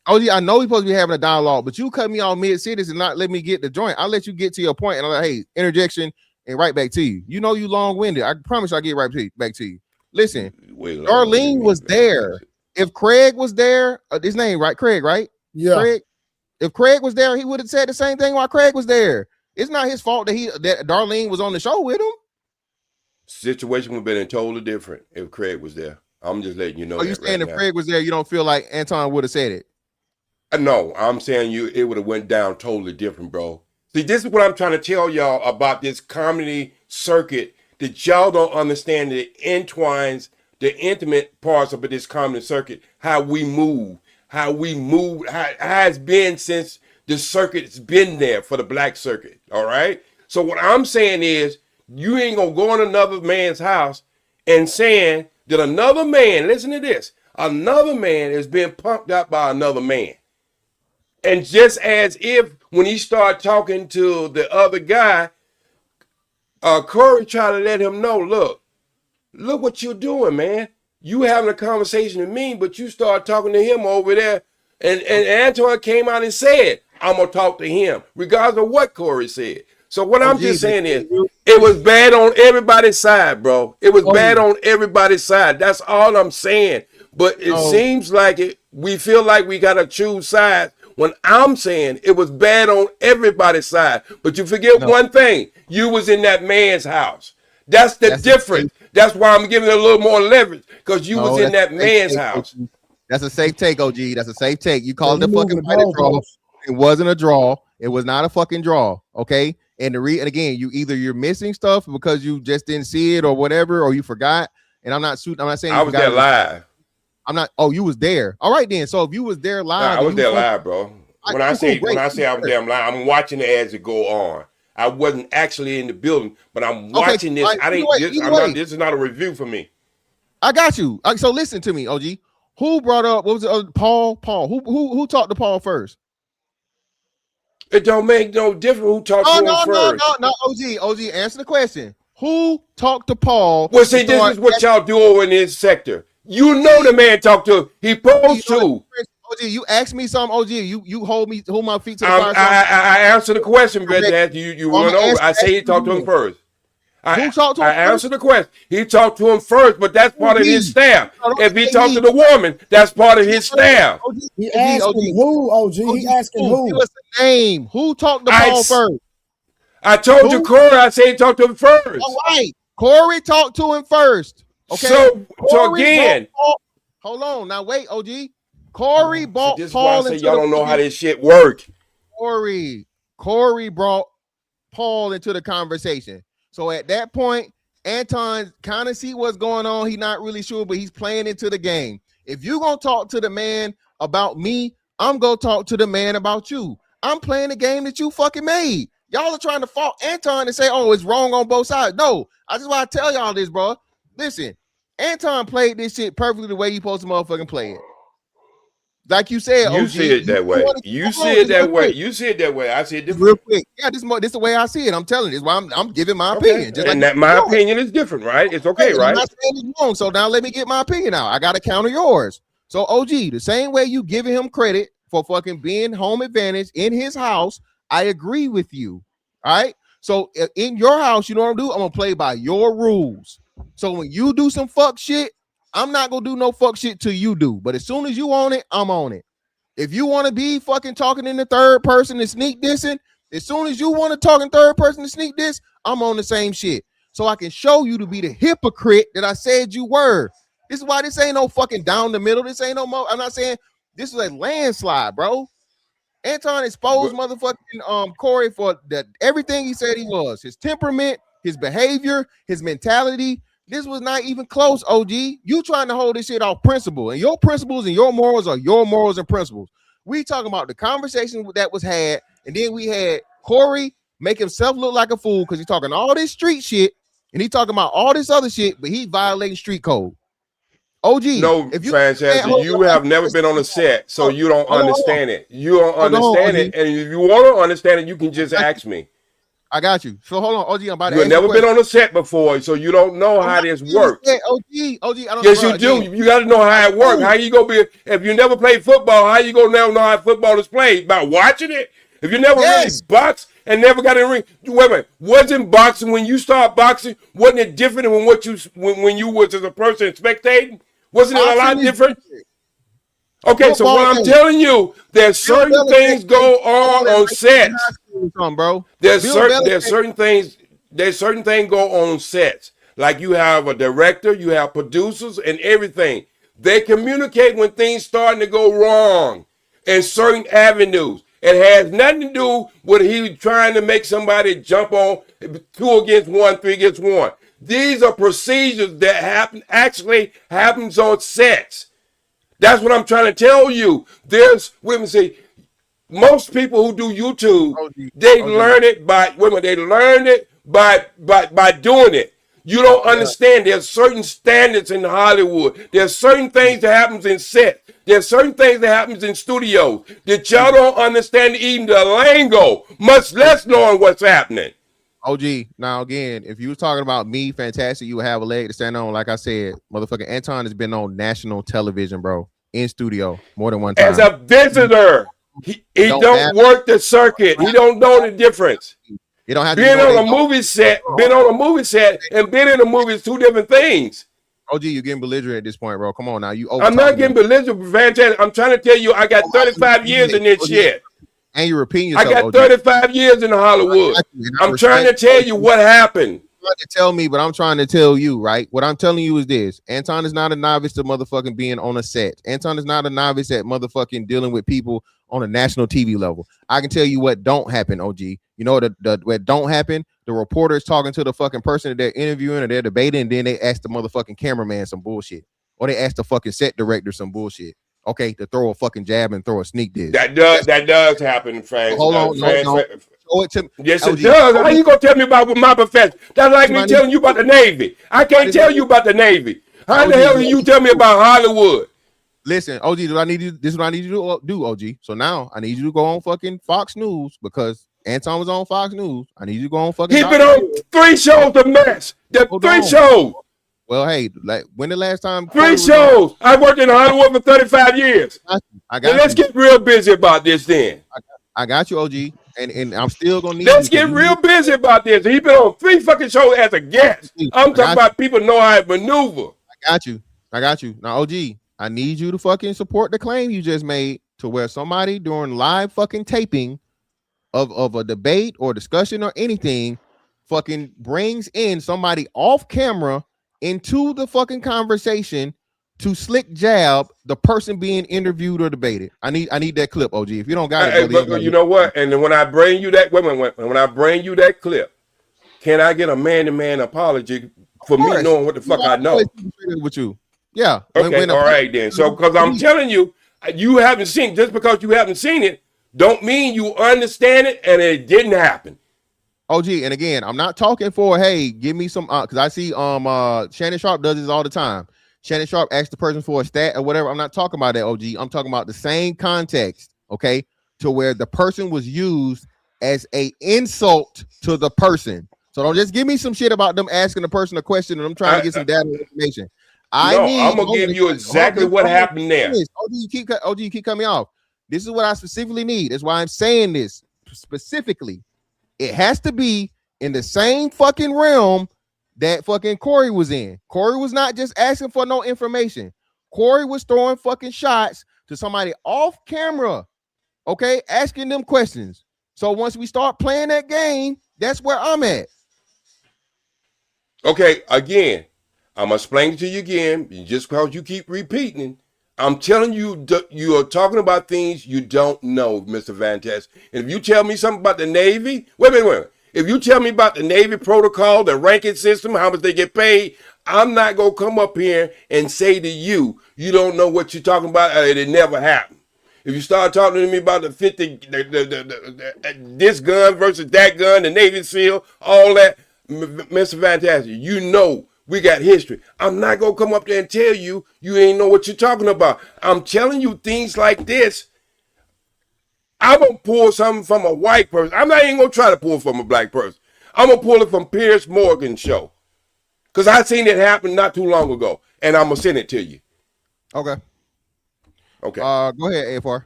OG, I know we're supposed to be having a dialogue, but you cut me off mid-sentence and not let me get the joint. I'll let you get to your point, and I'm like, hey, interjection, and right back to you. You know you long-winded. I promise I'll get back to you. Listen, Darlene was there. If Craig was there, his name, right? Craig, right? Yeah. Craig. If Craig was there, he would have said the same thing while Craig was there. It's not his fault that Darlene was on the show with him. Situation would have been totally different if Craig was there. I'm just letting you know. Are you saying if Craig was there, you don't feel like Anton would have said it? No, I'm saying it would have went down totally different, bro. See, this is what I'm trying to tell y'all about this comedy circuit that y'all don't understand that entwines the intimate parts of this comedy circuit, how we move, how it's been since the circuit's been there for the black circuit, all right? So what I'm saying is you ain't gonna go in another man's house and saying that another man, listen to this, another man is being pumped up by another man. And just as if when he started talking to the other guy, Corey tried to let him know, look what you're doing, man. You having a conversation with me, but you start talking to him over there. And Antoine came out and said, I'm going to talk to him, regardless of what Corey said. So what I'm just saying is, it was bad on everybody's side, bro. It was bad on everybody's side. That's all I'm saying. But it seems like we feel like we got to choose sides. When I'm saying it was bad on everybody's side, but you forget one thing: you was in that man's house. That's the difference. That's why I'm giving it a little more leverage because you was in that man's house. That's a safe take, OG. That's a safe take. You called it a fucking draw. It wasn't a draw. It was not a fucking draw. Okay. And again, you're missing stuff because you just didn't see it or whatever, or you forgot. And I'm not saying I was there live. I'm not. Oh, you was there. All right, then. So if you was there live, I was there live, bro. When I say I was there live, I'm watching it as it go on. I wasn't actually in the building, but I'm watching this. This is not a review for me. I got you. So listen to me, OG. Who brought up? What was it? Paul. Who talked to Paul first? It don't make no difference who talked to him first. No. OG. Answer the question. Who talked to Paul? Well, see, this is what y'all do over in this sector. You know the man talked to him. He supposed to. OG, you asked me something. OG, you hold my feet to the fire. I answered the question, brother. You went over. I say he talked to him first. Who talked to him? I answered the question. He talked to him first, but that's part of his staff. If he talked to the woman, that's part of his staff. He asking who, OG? He asking who? Give us the name. Who talked to Paul first? I told you, Corey. I said he talked to him first. All right. Corey talked to him first. Okay. So again. Hold on. Now wait, OG. Corey brought this Paul into y'all don't know how this shit work. Corey brought Paul into the conversation. So at that point, Anton kind of see what's going on. He's not really sure, but he's playing into the game. If you're going to talk to the man about me, I'm going to talk to the man about you. I'm playing the game that you fucking made. Y'all are trying to fault Anton and say, oh, it's wrong on both sides. No, I just want to tell y'all this, bro. Listen, Anton played this shit perfectly the way he supposed to motherfucking play it. Like you said, You OG, see it that way. You see it that way. You see it that way. I see it different. Real quick. Yeah, this is the way I see it. I'm telling you. This is why I'm giving my opinion. Just and like that my opinion is different, right? It's okay, right? I'm not saying it's wrong. So now let me get my opinion out. I got to counter yours. So OG, the same way you giving him credit for fucking being home advantage in his house, I agree with you. All right. So in your house, you know what I'm gonna do? I'm gonna play by your rules. So when you do some fuck shit, I'm not gonna do no fuck shit till you do. But as soon as you on it, I'm on it. If you want to be fucking talking in the third person and sneak dissing, as soon as you want to talk in third person and sneak diss, I'm on the same shit. So I can show you to be the hypocrite that I said you were. This is why this ain't no fucking down the middle. This ain't no more. I'm not saying this is a landslide, bro. Anton exposed motherfucking Corey for that everything he said he was. His temperament, his behavior, his mentality. This was not even close, OG. You trying to hold this shit off principle, and your principles and your morals are your morals and principles. We talking about the conversation that was had, and then we had Corey make himself look like a fool because he's talking all this street shit, and he talking about all this other shit, but he violating street code. OG, no, if you you have never been on a set, so you don't understand it. You don't understand it, and if you want to understand it, you can just ask me. I got you. So hold on, OG. I'm about to. You've never been on a set before, so you don't know how this works. OG, I don't. Yes, you do. You got to know how it works. How you gonna be if you never played football? How you gonna now know how football is played? By watching it. If you never really boxed and never got in the ring, wait a minute. Wasn't boxing when you start boxing? Wasn't it different than what you when you was as a person spectating? Wasn't it a lot different? Okay, so what I'm telling you, there's certain things go on sets. Bro. There's certain things go on sets. Like you have a director, you have producers, and everything. They communicate when things starting to go wrong in certain avenues. It has nothing to do with he trying to make somebody jump on 2 against 1, 3 against 1. These are procedures that happens on sets. That's what I'm trying to tell you. There's women say most people who do YouTube, they learn it by women. They learn it by doing it. You don't understand. There's certain standards in Hollywood. There's certain things that happens in set. There's certain things that happens in studios that y'all don't understand even the lingo, much less knowing what's happening. OG, now again, if you was talking about me, fantastic, you would have a leg to stand on. Like I said, motherfucking Anton has been on national television, bro, in studio more than one time. As a visitor, he don't work the circuit. He don't know the difference. You don't have to being on a movie set, been on a movie set, and been in a movie is 2 different things. OG, you're getting belligerent at this point, bro. Come on now. I'm not getting belligerent, fantastic. I'm trying to tell you, I got 35 years in this shit. And you're repeating yourself. I got 35 years in Hollywood. I'm trying to tell you what happened. You're trying to tell me, but I'm trying to tell you, right? What I'm telling you is this. Anton is not a novice to motherfucking being on a set. Anton is not a novice at motherfucking dealing with people on a national TV level. I can tell you what don't happen, OG. You know what don't happen? The reporter is talking to the fucking person that they're interviewing or they're debating, and then they ask the motherfucking cameraman some bullshit. Or they ask the fucking set director some bullshit. Okay, to throw a fucking jab and throw a sneak diss. That does happen, Frank. Hold on, no. Show it to me. Yes, it does. How you gonna tell me about my profession? That's like me telling you about the Navy. I can't tell you about the Navy. How the hell do you tell me about Hollywood? Listen, OG, this is what I need you to do, OG. So now I need you to go on fucking Fox News because Anton was on Fox News. I need you to go on fucking. He's been on 3 shows a mess. The 3 shows. Well, hey, like when the last time 3 shows? I worked in Hollywood for 35 years. I got let's get real busy about this then. I got you, OG, and I'm still gonna need. Let's get real busy about this. He's been on 3 fucking shows as a guest. I'm talking about people know how to maneuver. I got you. Now, OG, I need you to fucking support the claim you just made to where somebody during live fucking taping of a debate or discussion or anything fucking brings in somebody off camera into the fucking conversation to slick jab the person being interviewed or debated. I need that clip, OG. If you don't got it, but you know what? And then when I bring you that when I bring you that clip, can I get a man-to-man apology for me knowing what the fuck I know? With you, yeah. Okay, all right then. So because I'm telling you, you haven't seen just because you haven't seen it, don't mean you understand it and it didn't happen. OG, and again, I'm not talking for hey, give me some because I see Shannon Sharp does this all the time. Shannon Sharp asked the person for a stat or whatever. I'm not talking about that, OG. I'm talking about the same context, okay, to where the person was used as a insult to the person. So don't just give me some shit about them asking the person a question and I'm trying to get some data information. I'm gonna give you exactly what happened there. OG, you keep cutting me off. This is what I specifically need. That's why I'm saying this specifically. It has to be in the same fucking realm that fucking Corey was in. Corey was not just asking for no information. Corey was throwing fucking shots to somebody off camera, okay, asking them questions. So once we start playing that game, that's where I'm at. Okay, again, I'm gonna explain it to you again. Just because you keep repeating, I'm telling you, you are talking about things you don't know, Mr. Vantes. And if you tell me something about the Navy, wait. If you tell me about the Navy protocol, the ranking system, how much they get paid, I'm not gonna come up here and say to you, you don't know what you're talking about. It never happened. If you start talking to me about the 50, this gun versus that gun, the Navy SEAL, all that, Mr. Fantastic, you know we got history. I'm not going to come up there and tell you you ain't know what you're talking about. I'm telling you things like this. I'm going to pull something from a white person. I'm not even going to try to pull from a black person. I'm going to pull it from Piers Morgan's show. Because I seen it happen not too long ago. And I'm going to send it to you. Okay. Okay. Go ahead, AFR.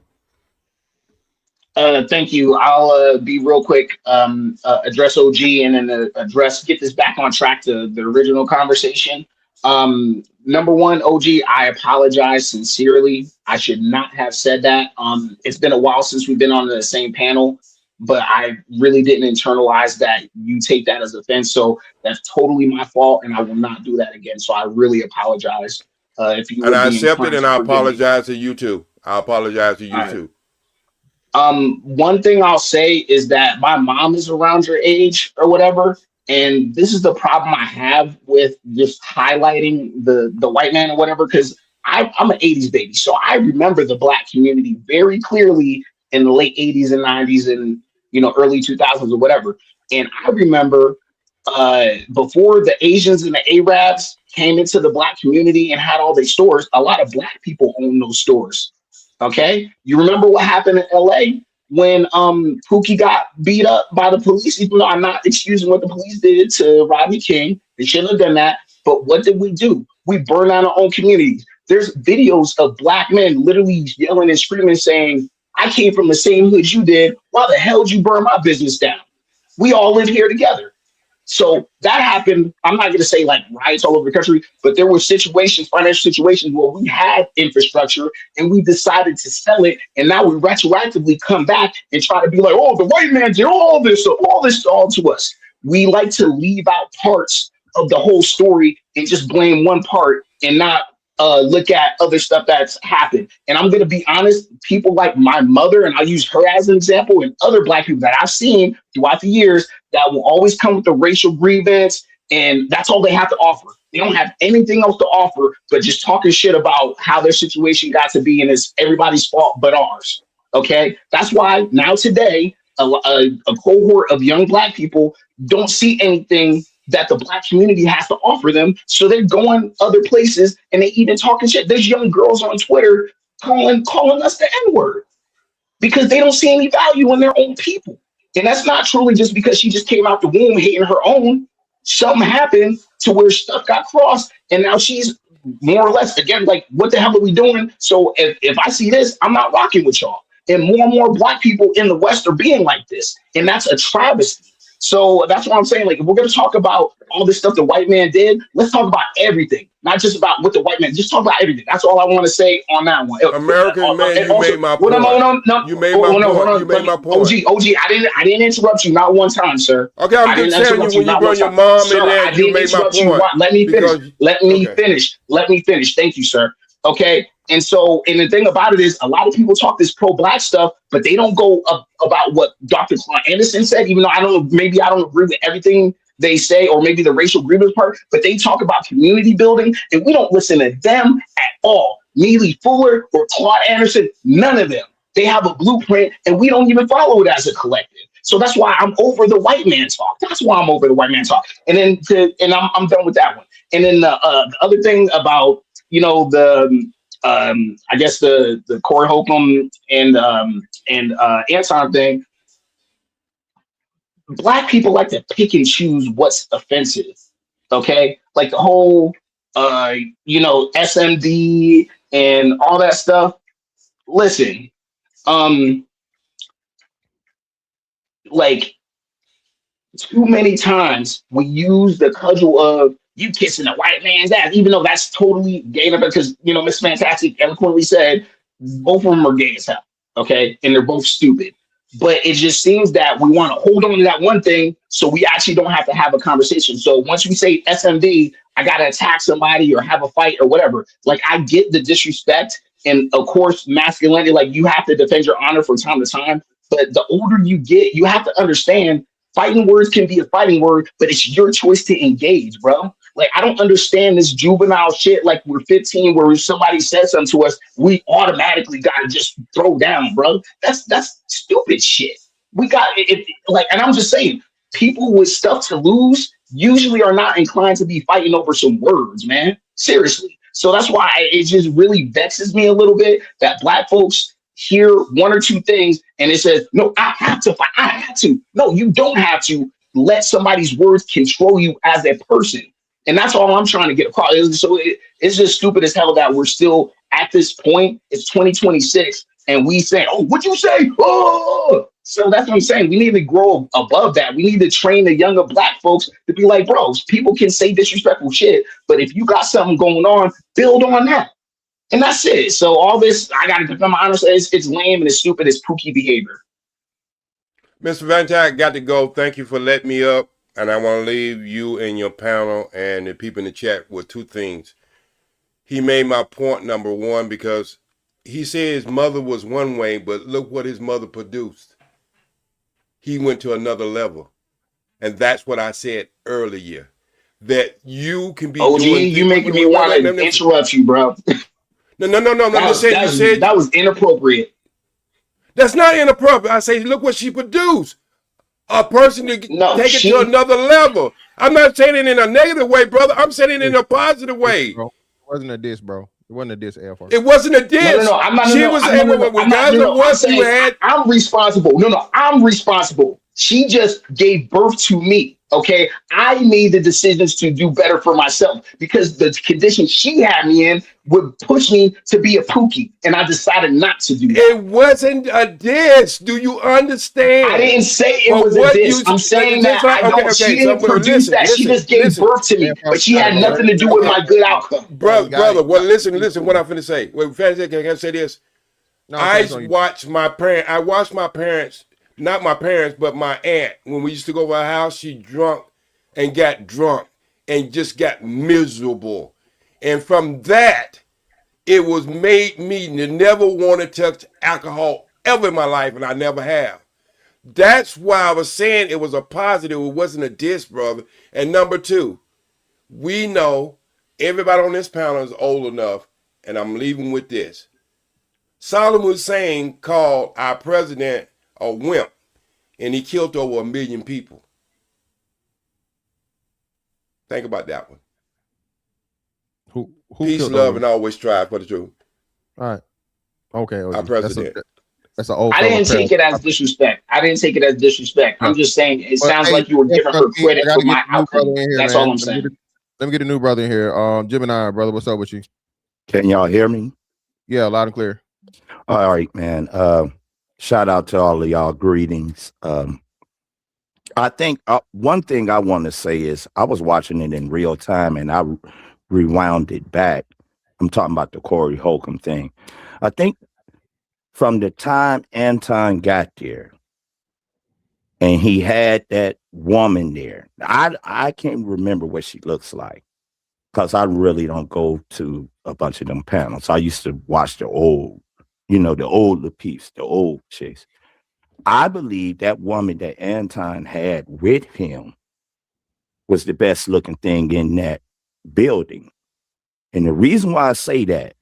Thank you. I'll be real quick. Address OG and then get this back on track to the original conversation. Number one, OG, I apologize sincerely. I should not have said that. It's been a while since we've been on the same panel, but I really didn't internalize that you take that as offense. So that's totally my fault, and I will not do that again. So I really apologize. If you and I accept it, and I apologize to you too. I apologize to you too. One thing I'll say is that my mom is around your age or whatever, and this is the problem I have with just highlighting the white man or whatever, because I'm an 80s baby, so I remember the black community very clearly in the late 80s and 90s and early 2000s or whatever. And I remember before the Asians and the Arabs came into the black community and had all their stores, a lot of black people owned those stores. Okay, you remember what happened in LA when Pookie got beat up by the police? Even though I'm not excusing what the police did to Rodney King, they shouldn't have done that. But what did we do? We burned down our own communities. There's videos of black men literally yelling and screaming, saying, "I came from the same hood you did. Why the hell did you burn my business down? We all live here together." So that happened. I'm not going to say like riots all over the country, but there were situations, financial situations where we had infrastructure and we decided to sell it. And now we retroactively come back and try to be like, oh, the white man did all this to us. We like to leave out parts of the whole story and just blame one part and not look at other stuff that's happened. And I'm going to be honest, people like my mother, and I'll use her as an example, and other black people that I've seen throughout the years that will always come with the racial grievance, and that's all they have to offer. They don't have anything else to offer but just talking shit about how their situation got to be, and it's everybody's fault but ours. Okay? That's why now today, a cohort of young black people don't see anything that the black community has to offer them. So they're going other places and they even talking shit. There's young girls on Twitter calling us the N-word because they don't see any value in their own people. And that's not truly just because she just came out the womb hating her own. Something happened to where stuff got crossed and now she's more or less, again, like, what the hell are we doing? So if I see this, I'm not rocking with y'all. And more black people in the West are being like this. And that's a travesty. So that's what I'm saying. Like, if we're going to talk about all this stuff the white man did, let's talk about everything, not just about what the white man. Just talk about everything. That's all I want to say on that one. American man, you made my point. You made my point. You made my point. OG, I didn't interrupt you not one time, sir. Okay, I'm just telling you when you brought your mom in there, you made my point. Let me finish. Let me finish. Thank you, sir. Okay. And so, and the thing about it is, a lot of people talk this pro-black stuff, but they don't go about what Dr. Corey and Anton said, even though I don't agree with everything they say, or maybe the racial grievance part, but they talk about community building, and we don't listen to them at all. Neely Fuller or Claude Anderson, none of them. They have a blueprint, and we don't even follow it as a collective. So that's why I'm over the white man talk. That's why I'm over the white man talk. And then, I'm done with that one. And then the other thing about the I guess the Corey Holcomb and Anton thing, black people like to pick and choose what's offensive. Okay, like the whole SMD and all that stuff. Listen, like too many times we use the cudgel of you kissing a white man's ass, even though that's totally gay, because Miss Fantastic eloquently said both of them are gay as hell, okay, and they're both stupid. But it just seems that we want to hold on to that one thing, so we actually don't have to have a conversation. So once we say SMD, I gotta attack somebody or have a fight or whatever. Like, I get the disrespect, and of course masculinity. Like, you have to defend your honor from time to time. But the older you get, you have to understand fighting words can be a fighting word, but it's your choice to engage, bro. Like, I don't understand this juvenile shit. Like, we're 15, where if somebody says something to us, we automatically gotta just throw down, bro. That's stupid shit. We got it. Like, and I'm just saying, people with stuff to lose usually are not inclined to be fighting over some words, man. Seriously. So that's why it just really vexes me a little bit that black folks hear one or two things and it says, no, I have to fight. I have to. No, you don't have to. Let somebody's words control you as a person. And that's all I'm trying to get across. It's just stupid as hell that we're still at this point. It's 2026 and we say, oh, what'd you say? Oh, so that's what I'm saying. We need to grow above that. We need to train the younger black folks to be like, bro, people can say disrespectful shit, but if you got something going on, build on that. And that's it. So all this, I got to defend my honor. It's lame and it's stupid. It's pookie behavior. Mr. Van Tag, got to go. Thank you for letting me up. And I want to leave you and your panel and the people in the chat with two things. He made my point, number one, because he said his mother was one way, but look what his mother produced. He went to another level. And that's what I said earlier. That you can be OG, doing... you making me want to interrupt you, bro. No. That was inappropriate. That's not inappropriate. I say, look what she produced. A person to take it to another level. I'm not saying it in a negative way, brother. I'm saying it in a positive way. Bro, it wasn't a diss, bro. It wasn't a diss, Air Force. It wasn't a diss. No, I'm not. I'm responsible. No, I'm responsible. She just gave birth to me. Okay, I made the decisions to do better for myself because the condition she had me in would push me to be a pookie, and I decided not to do that. It wasn't a diss. Do you understand? I didn't say it was a diss. I'm saying that she didn't produce that. She just gave birth to me, but she had nothing to do with my good outcome. Brother. Well, listen. What I'm finna say. Wait, can I say this? I watched my parents. Not my parents, but my aunt. When we used to go to her house, she drunk and got drunk and just got miserable. And from that, it was made me to never want to touch alcohol ever in my life, and I never have. That's why I was saying it was a positive. It wasn't a diss, brother. And number two, we know everybody on this panel is old enough, and I'm leaving with this. Saddam Hussein called our president a wimp, and he killed over 1 million people. Think about that one. Who Peace, love, and always strive for the truth. All right. Okay. Our president. That's an old. I didn't take it as disrespect. I'm just saying it sounds like you were giving her credit for my outcome. That's all I'm saying. Let me get a new brother in here. Gemini, brother, what's up with you? Can y'all hear me? Yeah, loud and clear. All right, man. Shout out to all of y'all. Greetings. I think one thing I want to say is I was watching it in real time and I rewound it back. I'm talking about the Corey Holcomb thing. I think from the time Anton got there and he had that woman there, I can't remember what she looks like because I really don't go to a bunch of them panels. I used to watch the old, the older peeps, the old chicks. I believe that woman that Anton had with him was the best looking thing in that building. And the reason why I say that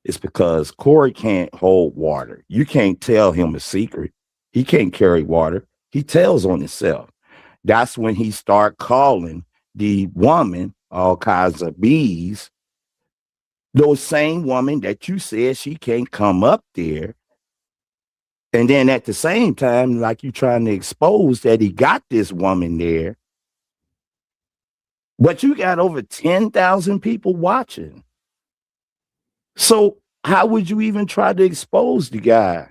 is because Corey can't hold water. You can't tell him a secret. He can't carry water. He tells on himself. That's when he start calling the woman all kinds of bees Those same woman that you said she can't come up there. And then at the same time, like you trying to expose that he got this woman there. But you got over 10,000 people watching. So how would you even try to expose the guy?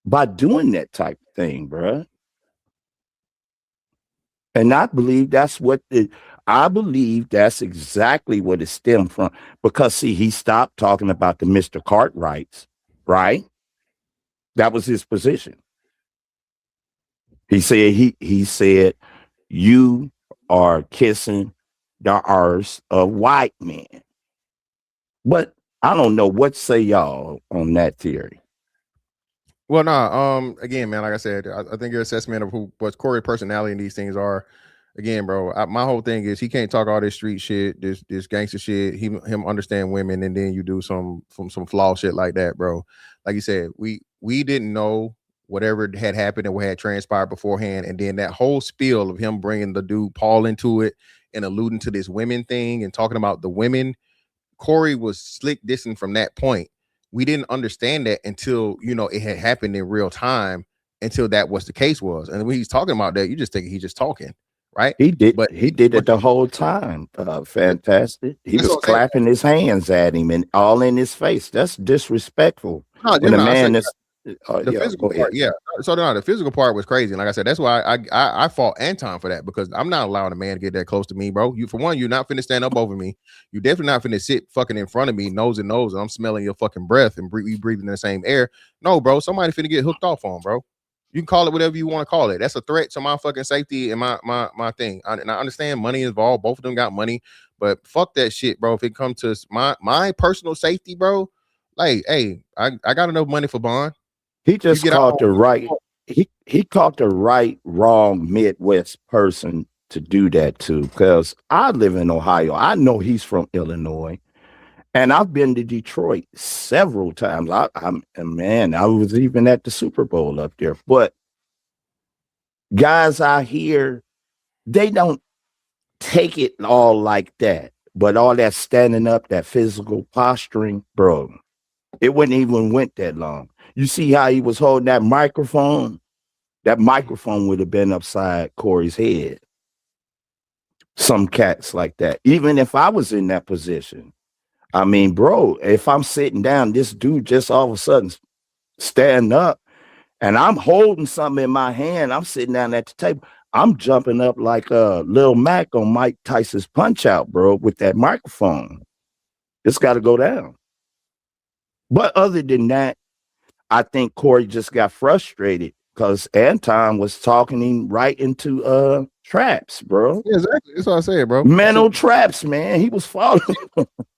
By doing that type of thing, bruh. And I believe that's exactly what it stemmed from. Because see, he stopped talking about the Mr. Cartwrights, right? That was his position. He said you are kissing the arse of white men. But I don't know what say y'all on that theory. Well, nah. Again, man, like I said, I think your assessment of what Corey's personality and these things are. Again, bro, my whole thing is he can't talk all this street shit, this gangster shit. Him understand women, and then you do some flaw shit like that, bro. Like you said, we didn't know whatever had happened and what had transpired beforehand, and then that whole spiel of him bringing the dude Paul into it and alluding to this women thing and talking about the women. Corey was slick dissing from that point. We didn't understand that until it had happened in real time. Until that was the case was, and when he's talking about that, you just think he's just talking, right? He did it the whole time. Fantastic. He was clapping his hands at him and all in his face. That's disrespectful. No, when a man is the physical part, yeah. So no, the physical part was crazy. And like I said, that's why I fought Anton for that, because I'm not allowing a man to get that close to me, bro. You, for one, you're not finna stand up over me. You definitely not finna sit fucking in front of me, nose to nose, and I'm smelling your fucking breath and we breathing the same air. No, bro, somebody finna get hooked off on, bro. You can call it whatever you want to call it. That's a threat to my fucking safety and my thing. And I understand money involved. Both of them got money, but fuck that shit, bro. If it comes to my personal safety, bro, like, hey, I got enough money for bond. He just caught the right. He caught the right, wrong Midwest person to do that to. Because I live in Ohio. I know he's from Illinois, and I've been to Detroit several times. I was even at the Super Bowl up there. But guys out here, they don't take it all like that. But all that standing up, that physical posturing, bro, it wouldn't even went that long. You see how he was holding that microphone? That microphone would have been upside Corey's head. Some cats like that. Even if I was in that position. I mean, bro, if I'm sitting down, this dude just all of a sudden stand up and I'm holding something in my hand. I'm sitting down at the table. I'm jumping up like Lil Mac on Mike Tyson's Punch Out, bro, with that microphone. It's got to go down. But other than that, I think Corey just got frustrated because Anton was talking him right into traps, bro. Yeah, exactly. That's what I said, bro. Mental traps, man. He was following.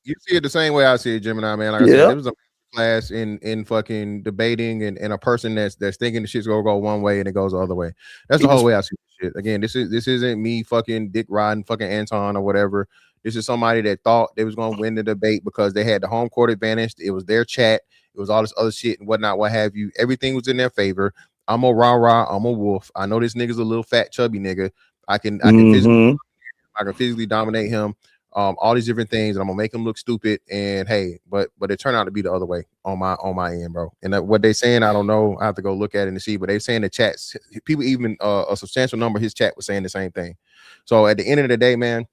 You see it the same way I see it, Gemini, man. Like I said, there was a class in fucking debating and a person that's thinking the shit's gonna go one way and it goes the other way. That's the whole way I see shit. Again, this isn't me fucking dick riding fucking Anton or whatever. This is somebody that thought they was gonna win the debate because they had the home court advantage. It was their chat. It was all this other shit and whatnot, what have you. Everything was in their favor. I'm a rah-rah. I'm a wolf. I know this nigga's a little fat, chubby nigga. I can physically dominate him. All these different things, and I'm gonna make him look stupid. And hey, but it turned out to be the other way on my end, bro. And what they saying, I don't know. I have to go look at it and see. But they saying the chats, people, even a substantial number of his chat was saying the same thing. So at the end of the day, man,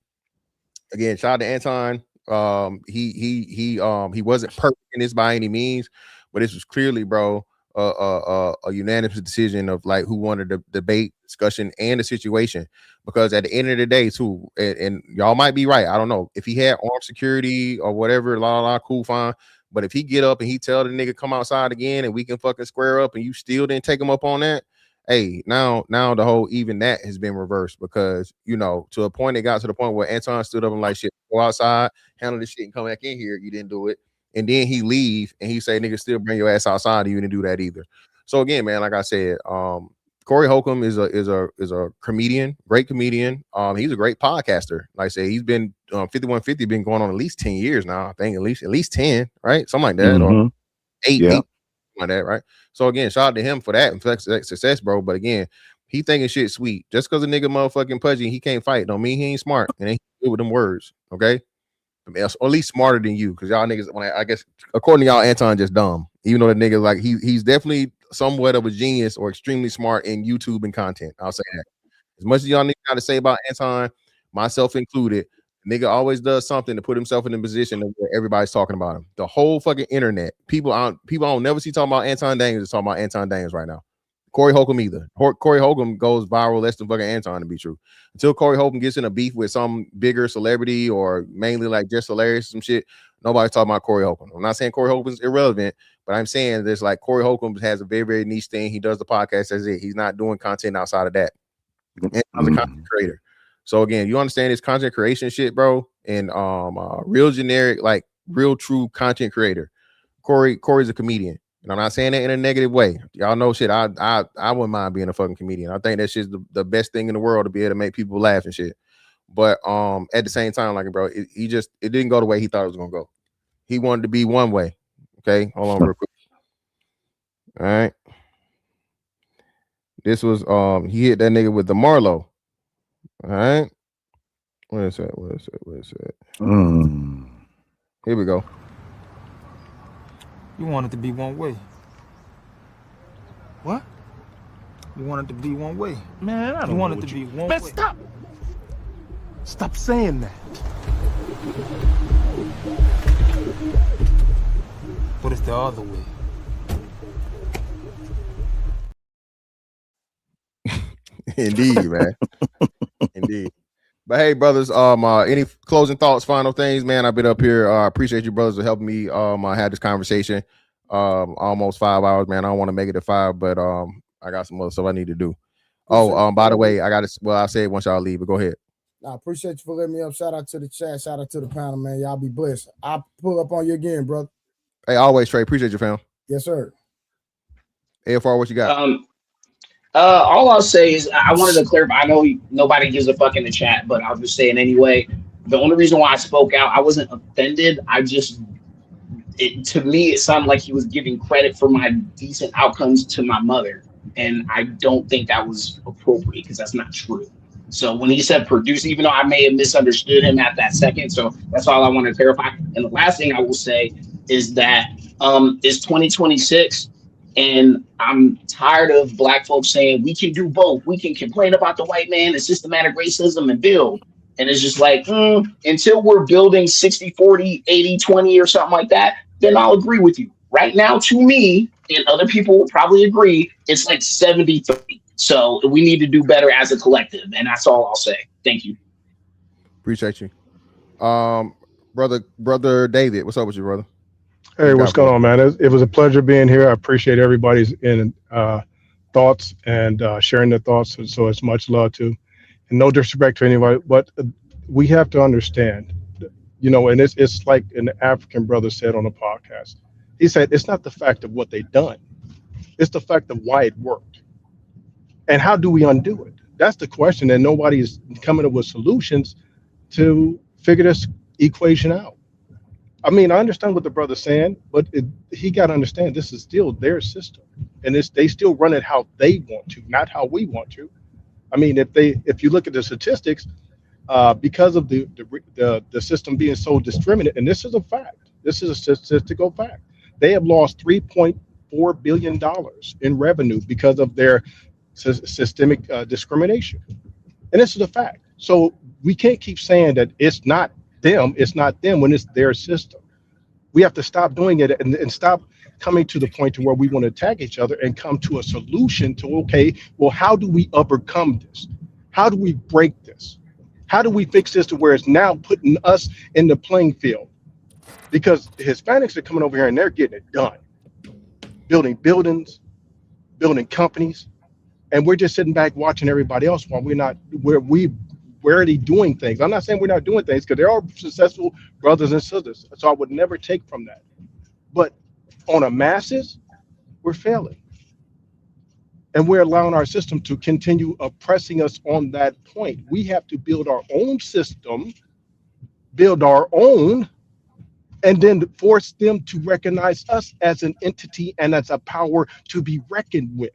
again, shout out to Anton. He wasn't perfect in this by any means, but this was clearly, bro, a unanimous decision of like who wanted the debate, discussion, and the situation. Because at the end of the day, too, and y'all might be right. I don't know if he had armed security or whatever. Cool, fine. But if he get up and he tell the nigga come outside again and we can fucking square up, and you still didn't take him up on that, hey, now the whole even that has been reversed because to a point it got to the point where Anton stood up and like shit, go outside, handle this shit, and come back in here. You didn't do it, and then he leave and he say, "Nigga, still bring your ass outside." And you didn't do that either. So again, man, like I said, Corey Holcomb is a comedian, great comedian. He's a great podcaster. Like I say, he's been 5150 been going on at least 10 years now. I think at least 10, right? Something like that, or eight, like that, right? So again, shout out to him for that and for that success, bro. But again, he thinking shit sweet. Just because a nigga motherfucking pudgy, he can't fight, don't mean he ain't smart and ain't good with them words. Okay. or at least smarter than you, because y'all niggas, I guess according to y'all, Anton just dumb. Even though the nigga like he's definitely somewhat of a genius or extremely smart in YouTube and content. I'll say that. As much as y'all niggas got to say about Anton, myself included, nigga always does something to put himself in a position where everybody's talking about him. The whole fucking internet, people I don't never see talking about Anton Daniels. Talking about Anton Daniels right now. Corey Holcomb either. Corey Holcomb goes viral less than fucking Anton, to be true. Until Corey Holcomb gets in a beef with some bigger celebrity or mainly like just hilarious some shit, nobody's talking about Corey Holcomb. I'm not saying Corey Holcomb's irrelevant, but I'm saying there's like Corey Holcomb has a very, very niche thing. He does the podcast as it. He's not doing content outside of that. Anton's a content creator. So again, you understand this content creation shit, bro, and real generic, like real true content creator. Corey's a comedian. And I'm not saying that in a negative way. Y'all know shit. I wouldn't mind being a fucking comedian. I think that shit's the best thing in the world to be able to make people laugh and shit. But at the same time, like, bro, it didn't go the way he thought it was gonna go. He wanted to be one way. Okay, hold on real quick. All right. This was he hit that nigga with the Marlowe. All right. What is that? Here we go. You want it to be one way. What? You want it to be one way. Man, I don't You want know it what to you... be one Man, way. Stop saying that. But it's the other way. Indeed, man. Indeed. But hey, brothers, any closing thoughts, final things, man? I've been up here. Appreciate you, brothers, for helping me. I had this conversation. Almost 5 hours, man. I don't want to make it to 5, but I got some other stuff I need to do. Oh, by the way, I got to. Well, I'll say it once y'all leave, but go ahead. I appreciate you for letting me up. Shout out to the chat. Shout out to the panel, man. Y'all be blessed. I'll pull up on you again, brother. Hey, always, Trey. Appreciate you, fam. Yes, sir. AFR, what you got? All I'll say is I wanted to clarify. I know nobody gives a fuck in the chat, but I'll just say it anyway. The only reason why I spoke out, I wasn't offended. To me, it sounded like he was giving credit for my decent outcomes to my mother. And I don't think that was appropriate because that's not true. So when he said produce, even though I may have misunderstood him at that second, so that's all I want to clarify. And the last thing I will say is that it's 2026. And I'm tired of black folks saying we can do both. We can complain about the white man and systematic racism and build. And it's just like, until we're building 60-40, 80-20 or something like that, then I'll agree with you. Right now, to me, and other people will probably agree, it's like 70-30. So we need to do better as a collective. And that's all I'll say. Thank you. Appreciate you. Brother David, what's up with you, brother? Hey, what's going on, man? It was a pleasure being here. I appreciate everybody's thoughts and sharing their thoughts. So it's much love to, and no disrespect to anybody, but we have to understand, and it's like an African brother said on the podcast. He said, it's not the fact of what they've done. It's the fact of why it worked. And how do we undo it? That's the question. And nobody is coming up with solutions to figure this equation out. I mean, I understand what the brother's saying, but he got to understand this is still their system, and they still run it how they want to, not how we want to. I mean, if you look at the statistics, because of the system being so discriminate, and this is a fact, this is a statistical fact, they have lost $3.4 billion in revenue because of their systemic discrimination, and this is a fact. So we can't keep saying that it's not them when it's their system. We have to stop doing it and stop coming to the point to where we want to attack each other and come to a solution to, okay, well, how do we overcome this? How do we break this? How do we fix this to where it's now putting us in the playing field? Because the Hispanics are coming over here and they're getting it done. Building buildings, building companies, and we're just sitting back watching everybody else while we're already doing things. I'm not saying we're not doing things, because there are successful brothers and sisters. So I would never take from that. But on a masses, we're failing. And we're allowing our system to continue oppressing us on that point. We have to build our own system, and then force them to recognize us as an entity and as a power to be reckoned with.